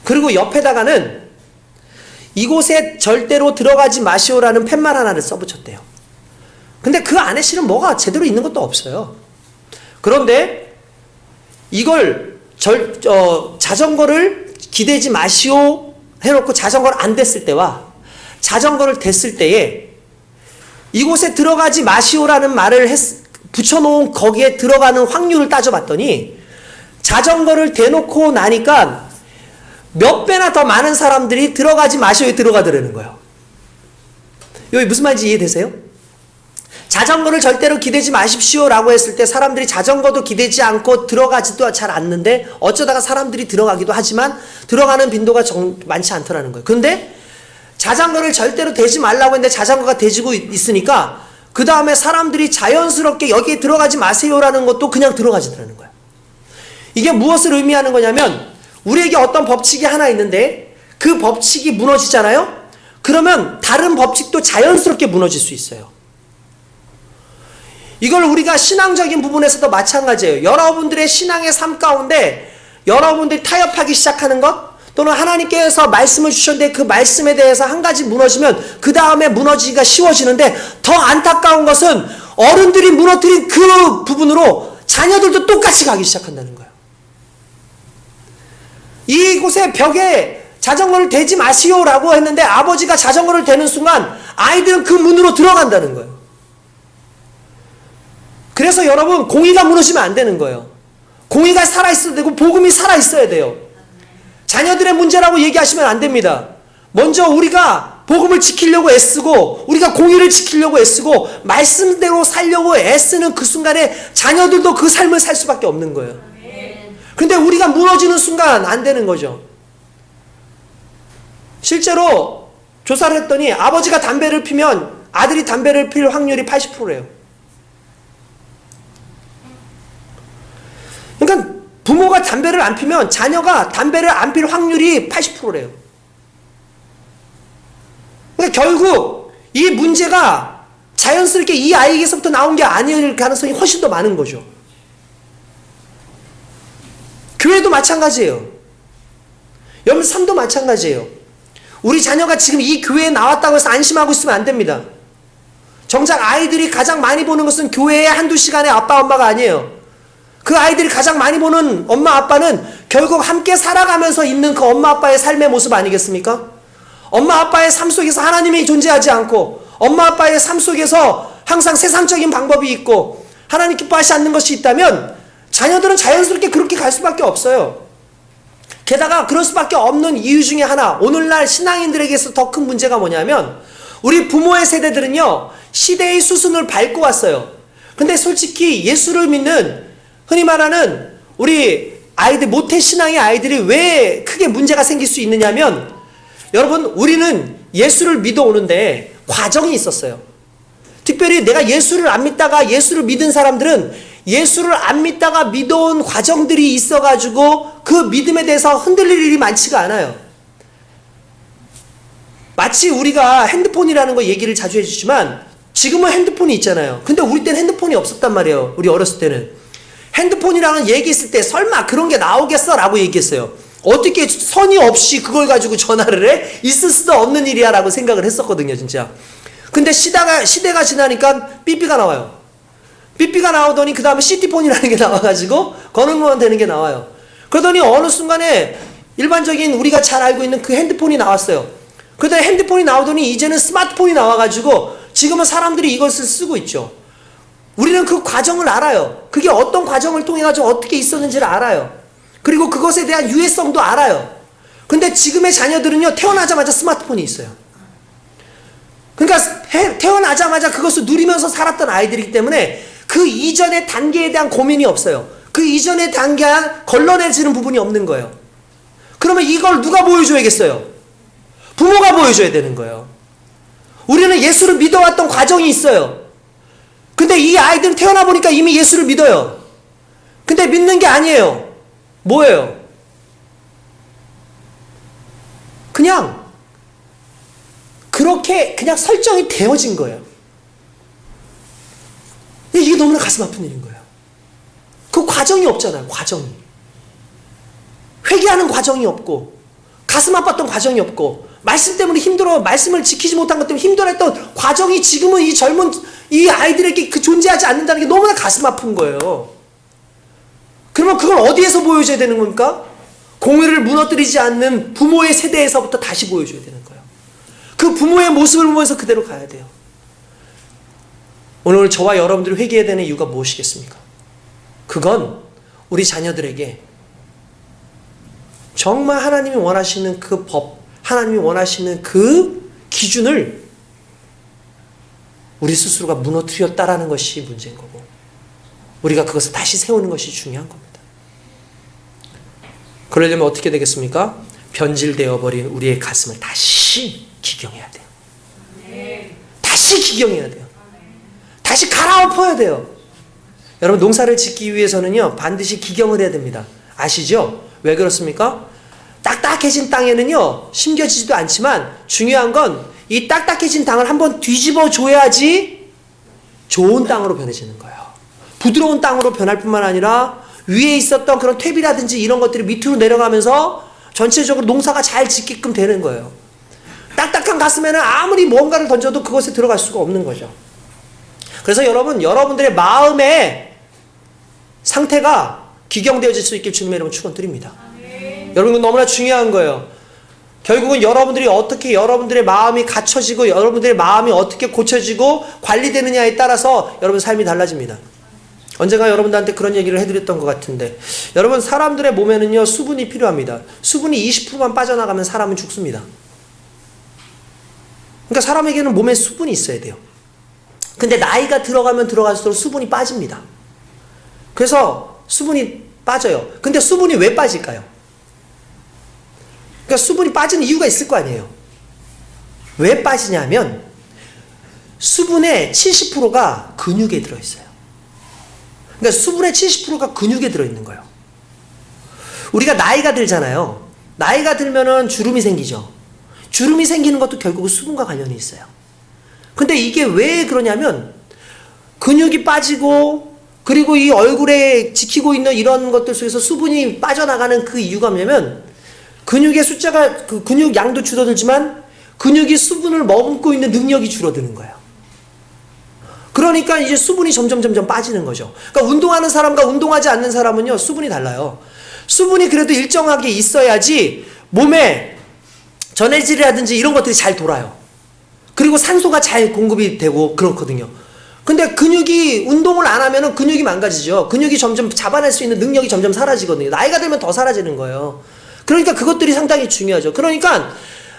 그리고 옆에다가는 이곳에 절대로 들어가지 마시오라는 팻말 하나를 써붙였대요. 근데 그 안에 실은 뭐가 제대로 있는 것도 없어요. 그런데 이걸 자전거를 기대지 마시오 해놓고 자전거를 안 댔을 때와 자전거를 댔을 때에 이곳에 들어가지 마시오라는 말을 붙여놓은 거기에 들어가는 확률을 따져봤더니 자전거를 대놓고 나니까 몇 배나 더 많은 사람들이 들어가지 마시오에 들어가더라는 거예요. 여기 무슨 말인지 이해되세요? 자전거를 절대로 기대지 마십시오라고 했을 때 사람들이 자전거도 기대지 않고 들어가지도 잘 않는데 어쩌다가 사람들이 들어가기도 하지만 들어가는 빈도가 많지 않더라는 거예요. 그런데 자전거를 절대로 대지 말라고 했는데 자전거가 대지고 있으니까 그 다음에 사람들이 자연스럽게 여기에 들어가지 마세요라는 것도 그냥 들어가지더라는 거예요. 이게 무엇을 의미하는 거냐면 우리에게 어떤 법칙이 하나 있는데 그 법칙이 무너지잖아요? 그러면 다른 법칙도 자연스럽게 무너질 수 있어요. 이걸 우리가 신앙적인 부분에서도 마찬가지예요. 여러분들의 신앙의 삶 가운데 여러분들이 타협하기 시작하는 것 또는 하나님께서 말씀을 주셨는데 그 말씀에 대해서 한 가지 무너지면 그 다음에 무너지기가 쉬워지는데 더 안타까운 것은 어른들이 무너뜨린 그 부분으로 자녀들도 똑같이 가기 시작한다는 거예요. 이곳에 벽에 자전거를 대지 마시오라고 했는데 아버지가 자전거를 대는 순간 아이들은 그 문으로 들어간다는 거예요. 그래서 여러분 공의가 무너지면 안 되는 거예요. 공의가 살아있어야 되고 복음이 살아있어야 돼요. 자녀들의 문제라고 얘기하시면 안 됩니다. 먼저 우리가 복음을 지키려고 애쓰고 우리가 공의를 지키려고 애쓰고 말씀대로 살려고 애쓰는 그 순간에 자녀들도 그 삶을 살 수밖에 없는 거예요. 근데 우리가 무너지는 순간 안 되는 거죠. 실제로 조사를 했더니 아버지가 담배를 피면 아들이 담배를 필 확률이 80%래요. 그러니까 부모가 담배를 안 피면 자녀가 담배를 안 필 확률이 80%래요. 그러니까 결국 이 문제가 자연스럽게 이 아이에게서부터 나온 게 아닐 가능성이 훨씬 더 많은 거죠. 교회도 마찬가지예요. 여러분 삶도 마찬가지예요. 우리 자녀가 지금 이 교회에 나왔다고 해서 안심하고 있으면 안 됩니다. 정작 아이들이 가장 많이 보는 것은 교회의 한두 시간의 아빠 엄마가 아니에요. 그 아이들이 가장 많이 보는 엄마 아빠는 결국 함께 살아가면서 있는 그 엄마 아빠의 삶의 모습 아니겠습니까? 엄마 아빠의 삶 속에서 하나님이 존재하지 않고 엄마 아빠의 삶 속에서 항상 세상적인 방법이 있고 하나님 기뻐하지 않는 것이 있다면 자녀들은 자연스럽게 그렇게 갈 수밖에 없어요. 게다가 그럴 수밖에 없는 이유 중에 하나, 오늘날 신앙인들에게서 더 큰 문제가 뭐냐면 우리 부모의 세대들은요 시대의 수순을 밟고 왔어요. 근데 솔직히 예수를 믿는 흔히 말하는 우리 아이들, 모태신앙의 아이들이 왜 크게 문제가 생길 수 있느냐면 여러분 우리는 예수를 믿어오는데 과정이 있었어요. 특별히 내가 예수를 안 믿다가 예수를 믿은 사람들은 예수를 안 믿다가 믿어온 과정들이 있어가지고 그 믿음에 대해서 흔들릴 일이 많지가 않아요. 마치 우리가 핸드폰이라는 거 얘기를 자주 해주지만 지금은 핸드폰이 있잖아요. 근데 우리 때는 핸드폰이 없었단 말이에요. 우리 어렸을 때는. 핸드폰이라는 얘기 있을 때 설마 그런 게 나오겠어? 라고 얘기했어요. 어떻게 선이 없이 그걸 가지고 전화를 해? 있을 수도 없는 일이야 라고 생각을 했었거든요 진짜. 근데 시대가 지나니까 삐삐가 나와요. 삐삐가 나오더니 그 다음에 시티폰이라는 게 나와가지고 거는 되는 게 나와요. 그러더니 어느 순간에 일반적인 우리가 잘 알고 있는 그 핸드폰이 나왔어요. 그러더니 핸드폰이 나오더니 이제는 스마트폰이 나와가지고 지금은 사람들이 이것을 쓰고 있죠. 우리는 그 과정을 알아요. 그게 어떤 과정을 통해 가지고 어떻게 있었는지를 알아요. 그리고 그것에 대한 유해성도 알아요. 근데 지금의 자녀들은요 태어나자마자 스마트폰이 있어요. 그러니까 태어나자마자 그것을 누리면서 살았던 아이들이기 때문에 그 이전의 단계에 대한 고민이 없어요. 그 이전의 단계에 걸러내지는 부분이 없는 거예요. 그러면 이걸 누가 보여줘야겠어요? 부모가 보여줘야 되는 거예요. 우리는 예수를 믿어왔던 과정이 있어요. 근데 이 아이들은 태어나 보니까 이미 예수를 믿어요. 근데 믿는 게 아니에요. 뭐예요? 그냥 그렇게 그냥 설정이 되어진 거예요. 이게 너무나 가슴 아픈 일인 거예요. 그 과정이 없잖아요. 과정이. 회개하는 과정이 없고 가슴 아팠던 과정이 없고 말씀 때문에 힘들어 말씀을 지키지 못한 것 때문에 힘들어했던 과정이 지금은 이 젊은 이 아이들에게 그 존재하지 않는다는 게 너무나 가슴 아픈 거예요. 그러면 그걸 어디에서 보여줘야 되는 겁니까? 공의를 무너뜨리지 않는 부모의 세대에서부터 다시 보여줘야 되는 거예요. 그 부모의 모습을 보면서 그대로 가야 돼요. 오늘 저와 여러분들이 회개해야 되는 이유가 무엇이겠습니까? 그건 우리 자녀들에게 정말 하나님이 원하시는 그 법, 하나님이 원하시는 그 기준을 우리 스스로가 무너뜨렸다라는 것이 문제인 거고 우리가 그것을 다시 세우는 것이 중요한 겁니다. 그러려면 어떻게 되겠습니까? 변질되어 버린 우리의 가슴을 다시 기경해야 돼요. 다시 기경해야 돼요. 다시 갈아엎어야 돼요. 여러분 농사를 짓기 위해서는요 반드시 기경을 해야 됩니다. 아시죠? 왜 그렇습니까? 딱딱해진 땅에는요 심겨지지도 않지만 중요한 건 이 딱딱해진 땅을 한번 뒤집어 줘야지 좋은 땅으로 변해지는 거예요. 부드러운 땅으로 변할 뿐만 아니라 위에 있었던 그런 퇴비라든지 이런 것들이 밑으로 내려가면서 전체적으로 농사가 잘 짓게끔 되는 거예요. 딱딱한 가슴에는 아무리 뭔가를 던져도 그것에 들어갈 수가 없는 거죠. 그래서 여러분들의 마음의 상태가 기경되어질 수 있길 주님의 이름으로 축원드립니다. 여러분 너무나 중요한 거예요. 결국은 여러분들이 어떻게 여러분들의 마음이 갖춰지고 여러분들의 마음이 어떻게 고쳐지고 관리되느냐에 따라서 여러분 삶이 달라집니다. 언젠가 여러분들한테 그런 얘기를 해드렸던 것 같은데 여러분 사람들의 몸에는요 수분이 필요합니다. 수분이 20%만 빠져나가면 사람은 죽습니다. 그러니까 사람에게는 몸에 수분이 있어야 돼요. 근데 나이가 들어가면 들어갈수록 수분이 빠집니다. 그래서 수분이 빠져요. 근데 수분이 왜 빠질까요? 그러니까 수분이 빠지는 이유가 있을 거 아니에요. 왜 빠지냐면 수분의 70%가 근육에 들어있어요. 그러니까 수분의 70%가 근육에 들어있는 거예요. 우리가 나이가 들잖아요. 나이가 들면은 주름이 생기죠. 주름이 생기는 것도 결국은 수분과 관련이 있어요. 근데 이게 왜 그러냐면 근육이 빠지고 그리고 이 얼굴에 지키고 있는 이런 것들 속에서 수분이 빠져나가는 그 이유가 뭐냐면 근육의 숫자가 그 근육 양도 줄어들지만 근육이 수분을 머금고 있는 능력이 줄어드는 거예요. 그러니까 이제 수분이 점점 빠지는 거죠. 그러니까 운동하는 사람과 운동하지 않는 사람은요 수분이 달라요. 수분이 그래도 일정하게 있어야지 몸에 전해질이라든지 이런 것들이 잘 돌아요. 그리고 산소가 잘 공급이 되고 그렇거든요. 근데 근육이 운동을 안 하면은 근육이 망가지죠. 근육이 점점 잡아낼 수 있는 능력이 점점 사라지거든요. 나이가 들면 더 사라지는 거예요. 그러니까 그것들이 상당히 중요하죠. 그러니까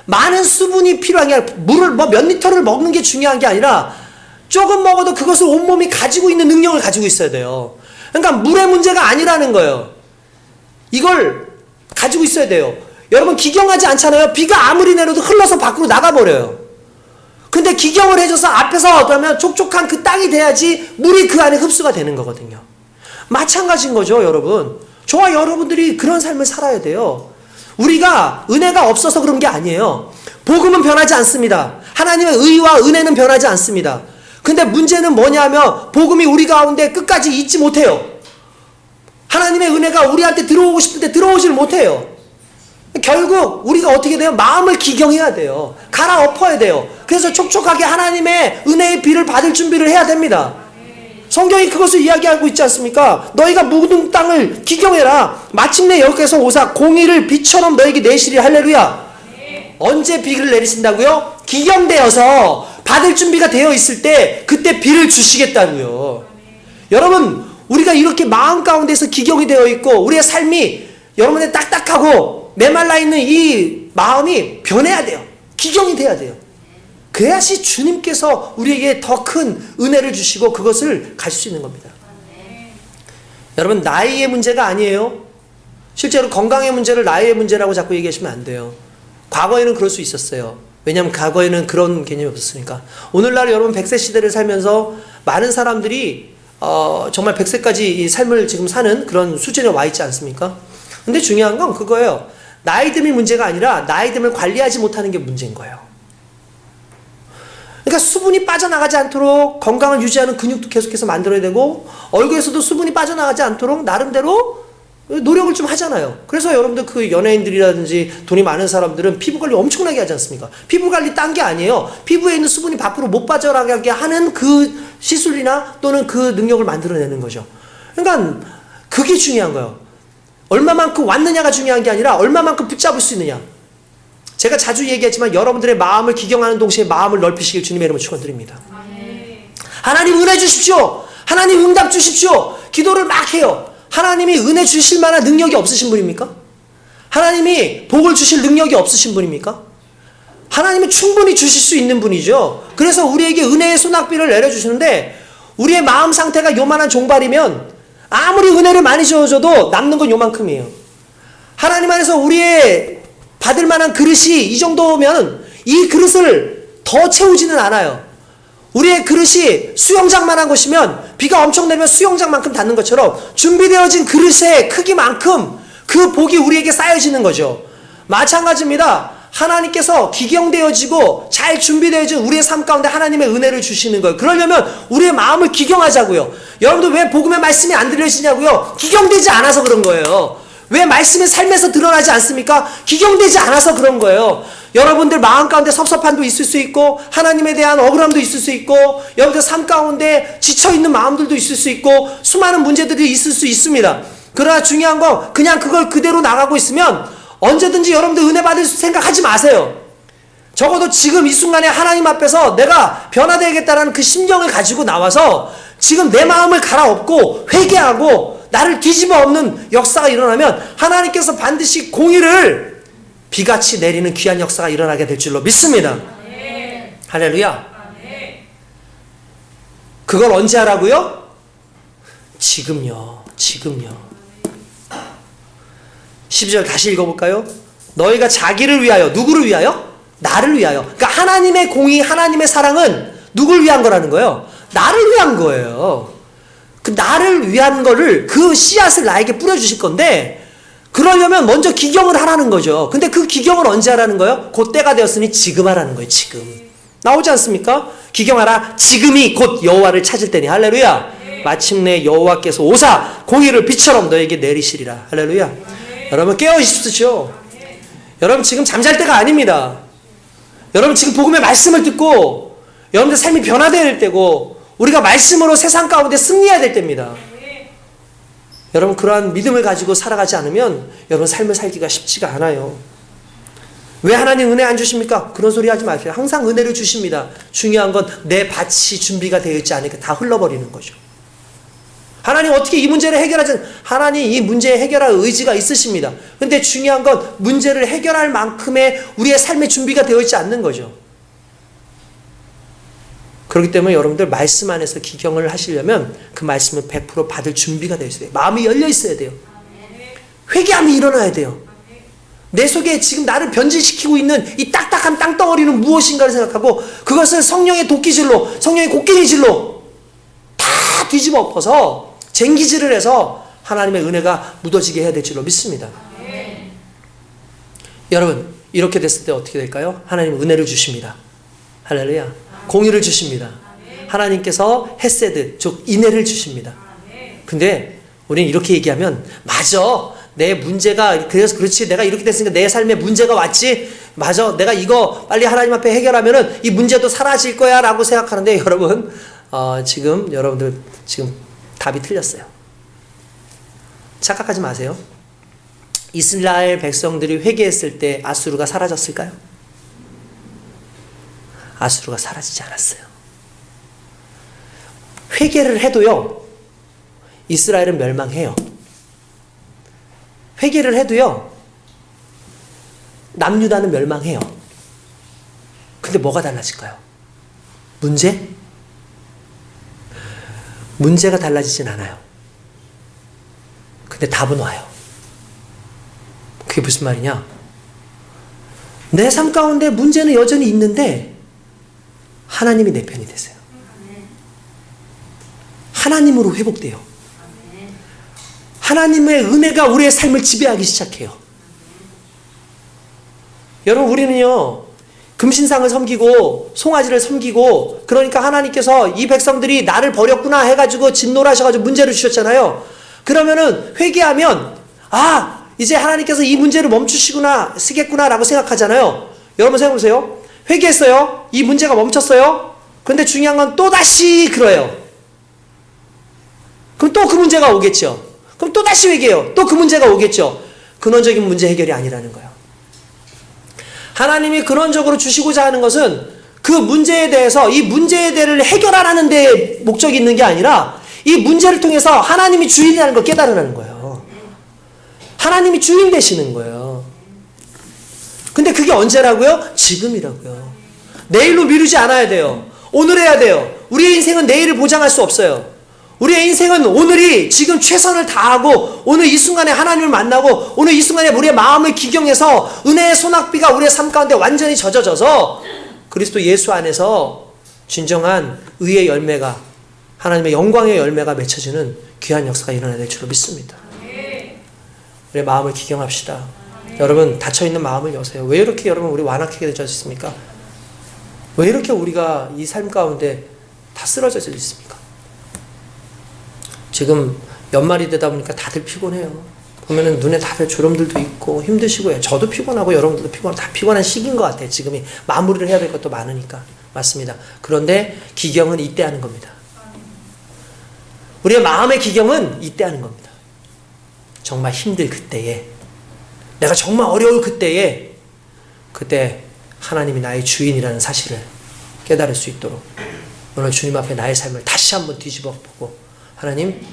많은 수분이 필요한 게 아니라 물을 몇 리터를 먹는 게 중요한 게 아니라 조금 먹어도 그것을 온몸이 가지고 있는 능력을 가지고 있어야 돼요. 그러니까 물의 문제가 아니라는 거예요. 이걸 가지고 있어야 돼요. 여러분 기경하지 않잖아요. 비가 아무리 내려도 흘러서 밖으로 나가버려요. 근데 기경을 해줘서 앞에서 그러면 촉촉한 그 땅이 돼야지 물이 그 안에 흡수가 되는 거거든요. 마찬가지인 거죠, 여러분. 저와 여러분들이 그런 삶을 살아야 돼요. 우리가 은혜가 없어서 그런 게 아니에요. 복음은 변하지 않습니다. 하나님의 의와 은혜는 변하지 않습니다. 근데 문제는 뭐냐면 복음이 우리 가운데 끝까지 있지 못해요. 하나님의 은혜가 우리한테 들어오고 싶은데 들어오질 못해요. 결국 우리가 어떻게 돼요? 마음을 기경해야 돼요. 갈아엎어야 돼요. 그래서 촉촉하게 하나님의 은혜의 비를 받을 준비를 해야 됩니다. 성경이 그것을 이야기하고 있지 않습니까? 너희가 묵은 땅을 기경해라. 마침내 여기서 오사 공의를 비처럼 너에게 내시리. 할렐루야. 언제 비를 내리신다고요? 기경되어서 받을 준비가 되어 있을 때 그때 비를 주시겠다고요. 여러분 우리가 이렇게 마음 가운데서 기경이 되어 있고 우리의 삶이 여러분의 딱딱하고 메말라 있는 이 마음이 변해야 돼요. 기경이 돼야 돼요. 그래야지 주님께서 우리에게 더 큰 은혜를 주시고 그것을 가질 수 있는 겁니다. 여러분, 나이의 문제가 아니에요. 실제로 건강의 문제를 나이의 문제라고 자꾸 얘기하시면 안 돼요. 과거에는 그럴 수 있었어요. 왜냐하면 과거에는 그런 개념이 없었으니까. 오늘날 여러분 100세 시대를 살면서 많은 사람들이 정말 100세까지 이 삶을 지금 사는 그런 수준에 와 있지 않습니까? 근데 중요한 건 그거예요. 나이 듦이 문제가 아니라 나이 듦을 관리하지 못하는 게 문제인 거예요. 그러니까 수분이 빠져나가지 않도록 건강을 유지하는 근육도 계속해서 만들어야 되고, 얼굴에서도 수분이 빠져나가지 않도록 나름대로 노력을 좀 하잖아요. 그래서 여러분들 그 연예인들이라든지 돈이 많은 사람들은 피부 관리 엄청나게 하지 않습니까? 피부 관리 딴 게 아니에요. 피부에 있는 수분이 밖으로 못 빠져나가게 하는 그 시술이나 또는 그 능력을 만들어내는 거죠. 그러니까 그게 중요한 거예요. 얼마만큼 왔느냐가 중요한 게 아니라 얼마만큼 붙잡을 수 있느냐. 제가 자주 얘기했지만 여러분들의 마음을 기경하는 동시에 마음을 넓히시길 주님의 이름으로 축원드립니다. 하나님 은혜 주십시오. 하나님 응답 주십시오. 기도를 막 해요. 하나님이 은혜 주실 만한 능력이 없으신 분입니까? 하나님이 복을 주실 능력이 없으신 분입니까? 하나님이 충분히 주실 수 있는 분이죠. 그래서 우리에게 은혜의 소낙비를 내려주시는데, 우리의 마음 상태가 요만한 종발이면 아무리 은혜를 많이 주어줘도 남는 건 요만큼이에요. 하나님 안에서 우리의 받을 만한 그릇이 이 정도면 이 그릇을 더 채우지는 않아요. 우리의 그릇이 수영장만한 것이면 비가 엄청 내면 수영장만큼 닿는 것처럼 준비되어진 그릇의 크기만큼 그 복이 우리에게 쌓여지는 거죠. 마찬가지입니다. 하나님께서 기경되어지고 잘 준비되어진 우리의 삶 가운데 하나님의 은혜를 주시는 거예요. 그러려면 우리의 마음을 기경하자고요. 여러분들 왜 복음의 말씀이 안 들려지냐고요? 기경되지 않아서 그런 거예요. 왜 말씀이 삶에서 드러나지 않습니까? 기경되지 않아서 그런 거예요. 여러분들 마음 가운데 섭섭함도 있을 수 있고, 하나님에 대한 억울함도 있을 수 있고, 여러분들 삶 가운데 지쳐있는 마음들도 있을 수 있고, 수많은 문제들이 있을 수 있습니다. 그러나 중요한 건 그냥 그걸 그대로 나가고 있으면 언제든지 여러분들 은혜 받을 생각하지 마세요. 적어도 지금 이 순간에 하나님 앞에서 내가 변화되겠다라는 그 심정을 가지고 나와서 지금 내 마음을 갈아엎고 회개하고 나를 뒤집어 엎는 역사가 일어나면 하나님께서 반드시 공의를 비같이 내리는 귀한 역사가 일어나게 될 줄로 믿습니다. 아멘. 할렐루야. 아멘. 그걸 언제 하라고요? 지금요. 지금요. 12절 다시 읽어볼까요? 너희가 자기를 위하여, 누구를 위하여? 나를 위하여. 그러니까 하나님의 공의, 하나님의 사랑은 누굴 위한 거라는 거예요? 나를 위한 거예요. 그 나를 위한 거를, 그 씨앗을 나에게 뿌려주실 건데, 그러려면 먼저 기경을 하라는 거죠. 근데 그 기경을 언제 하라는 거예요? 곧 때가 되었으니 지금 하라는 거예요. 지금. 나오지 않습니까? 기경하라. 지금이 곧 여호와를 찾을 때니. 할렐루야. 네. 마침내 여호와께서 오사 공의를 비처럼 너에게 내리시리라. 할렐루야. 네. 여러분 깨어 있으십시오. 네. 여러분 지금 잠잘 때가 아닙니다. 여러분 지금 복음의 말씀을 듣고 여러분들 삶이 변화되어야 될 때고, 우리가 말씀으로 세상 가운데 승리해야 될 때입니다. 여러분 그러한 믿음을 가지고 살아가지 않으면 여러분 삶을 살기가 쉽지가 않아요. 왜 하나님 은혜 안 주십니까? 그런 소리 하지 마세요. 항상 은혜를 주십니다. 중요한 건 내 밭이 준비가 되어 있지 않으니까 다 흘러버리는 거죠. 하나님 어떻게 이 문제를 해결하지? 하나님 이 문제 해결할 의지가 있으십니다. 근데 중요한 건 문제를 해결할 만큼의 우리의 삶의 준비가 되어 있지 않는 거죠. 그렇기 때문에 여러분들 말씀 안에서 기경을 하시려면 그 말씀을 100% 받을 준비가 되어 있어야 돼요. 마음이 열려 있어야 돼요. 회개함이 일어나야 돼요. 내 속에 지금 나를 변질시키고 있는 이 딱딱한 땅덩어리는 무엇인가를 생각하고 그것을 성령의 도끼질로, 성령의 곡괭이질로 다 뒤집어 엎어서 쟁기질을 해서 하나님의 은혜가 묻어지게 해야 될 줄로 믿습니다. 여러분 이렇게 됐을 때 어떻게 될까요? 하나님은 은혜를 주십니다. 할렐루야. 공의를 주십니다. 하나님께서 헤세드, 즉 인애를 주십니다. 근데 우리는 이렇게 얘기하면 맞아. 내 문제가 그래서 그렇지. 내가 이렇게 됐으니까 내 삶에 문제가 왔지. 맞아. 내가 이거 빨리 하나님 앞에 해결하면은 이 문제도 사라질 거야 라고 생각하는데 여러분 지금 여러분들 지금 답이 틀렸어요. 착각하지 마세요. 이스라엘 백성들이 회개했을 때 아수르가 사라졌을까요? 아수르가 사라지지 않았어요. 회개를 해도요, 이스라엘은 멸망해요. 회개를 해도요, 남유다는 멸망해요. 근데 뭐가 달라질까요? 문제? 문제가 달라지진 않아요. 근데 답은 와요. 그게 무슨 말이냐? 내 삶 가운데 문제는 여전히 있는데 하나님이 내 편이 되세요. 하나님으로 회복돼요. 하나님의 은혜가 우리의 삶을 지배하기 시작해요. 여러분, 우리는요, 금신상을 섬기고 송아지를 섬기고, 그러니까 하나님께서 이 백성들이 나를 버렸구나 해가지고 진노하셔가지고 문제를 주셨잖아요. 그러면은 회개하면 이제 하나님께서 이 문제를 멈추시구나 쓰겠구나 라고 생각하잖아요. 여러분 생각해보세요. 회개했어요. 이 문제가 멈췄어요. 근데 중요한 건 또다시 그래요. 그럼 또 그 문제가 오겠죠. 그럼 또다시 회개해요. 또 그 문제가 오겠죠. 근원적인 문제 해결이 아니라는 거예요. 하나님이 근원적으로 주시고자 하는 것은 그 문제에 대해서 이 문제를 해결하라는 데 목적이 있는 게 아니라 이 문제를 통해서 하나님이 주인이라는 걸 깨달으라는 거예요. 하나님이 주인 되시는 거예요. 근데 그게 언제라고요? 지금이라고요. 내일로 미루지 않아야 돼요. 오늘 해야 돼요. 우리의 인생은 내일을 보장할 수 없어요. 우리의 인생은 오늘이 지금 최선을 다하고 오늘 이 순간에 하나님을 만나고 오늘 이 순간에 우리의 마음을 기경해서 은혜의 소낙비가 우리의 삶 가운데 완전히 젖어져서 그리스도 예수 안에서 진정한 의의 열매가 하나님의 영광의 열매가 맺혀지는 귀한 역사가 일어나야 될 줄로 믿습니다. 우리의 마음을 기경합시다. 여러분, 닫혀있는 마음을 여세요. 왜 이렇게 여러분 우리 완악하게 되셨습니까? 왜 이렇게 우리가 이 삶 가운데 다 쓰러져 있습니까? 지금 연말이 되다 보니까 다들 피곤해요. 보면은 눈에 다들 주름들도 있고 힘드시고요. 저도 피곤하고 여러분들도 피곤하고 다 피곤한 시기인 것 같아요. 지금이 마무리를 해야 될 것도 많으니까. 맞습니다. 그런데 기경은 이때 하는 겁니다. 우리의 마음의 기경은 이때 하는 겁니다. 정말 힘들 그때에, 내가 정말 어려울 그때에, 그때 하나님이 나의 주인이라는 사실을 깨달을 수 있도록 오늘 주님 앞에 나의 삶을 다시 한번 뒤집어 보고, 하나님,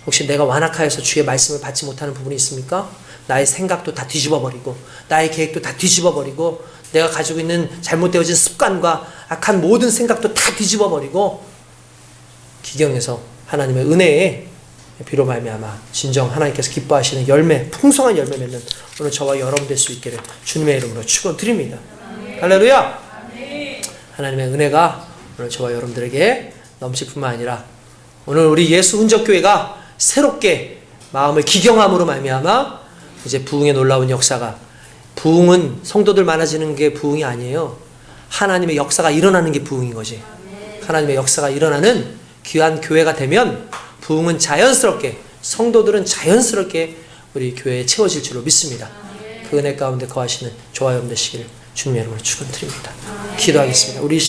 혹시 내가 완악하여서 주의 말씀을 받지 못하는 부분이 있습니까? 나의 생각도 다 뒤집어 버리고, 나의 계획도 다 뒤집어 버리고, 내가 가지고 있는 잘못되어진 습관과 악한 모든 생각도 다 뒤집어 버리고, 기경에서 하나님의 은혜에 비로 말미암아 진정 하나님께서 기뻐하시는 열매, 풍성한 열매 맺는 오늘 저와 여러분 될 수 있기를 주님의 이름으로 축원드립니다. 할렐루야. 하나님의 은혜가 오늘 저와 여러분들에게 넘칠 뿐만 아니라 오늘 우리 예수 흔적교회가 새롭게 마음을 기경함으로 말미암아 이제 부흥의 놀라운 역사가, 부흥은 성도들 많아지는 게 부흥이 아니에요. 하나님의 역사가 일어나는 게 부흥인 거지. 하나님의 역사가 일어나는 귀한 교회가 되면 부흥은 자연스럽게, 성도들은 자연스럽게 우리 교회에 채워질 줄로 믿습니다. 그 은혜 가운데 거하시는 저와 여러분 되시기를 주님의 이름으로 축원드립니다. 기도하겠습니다. 우리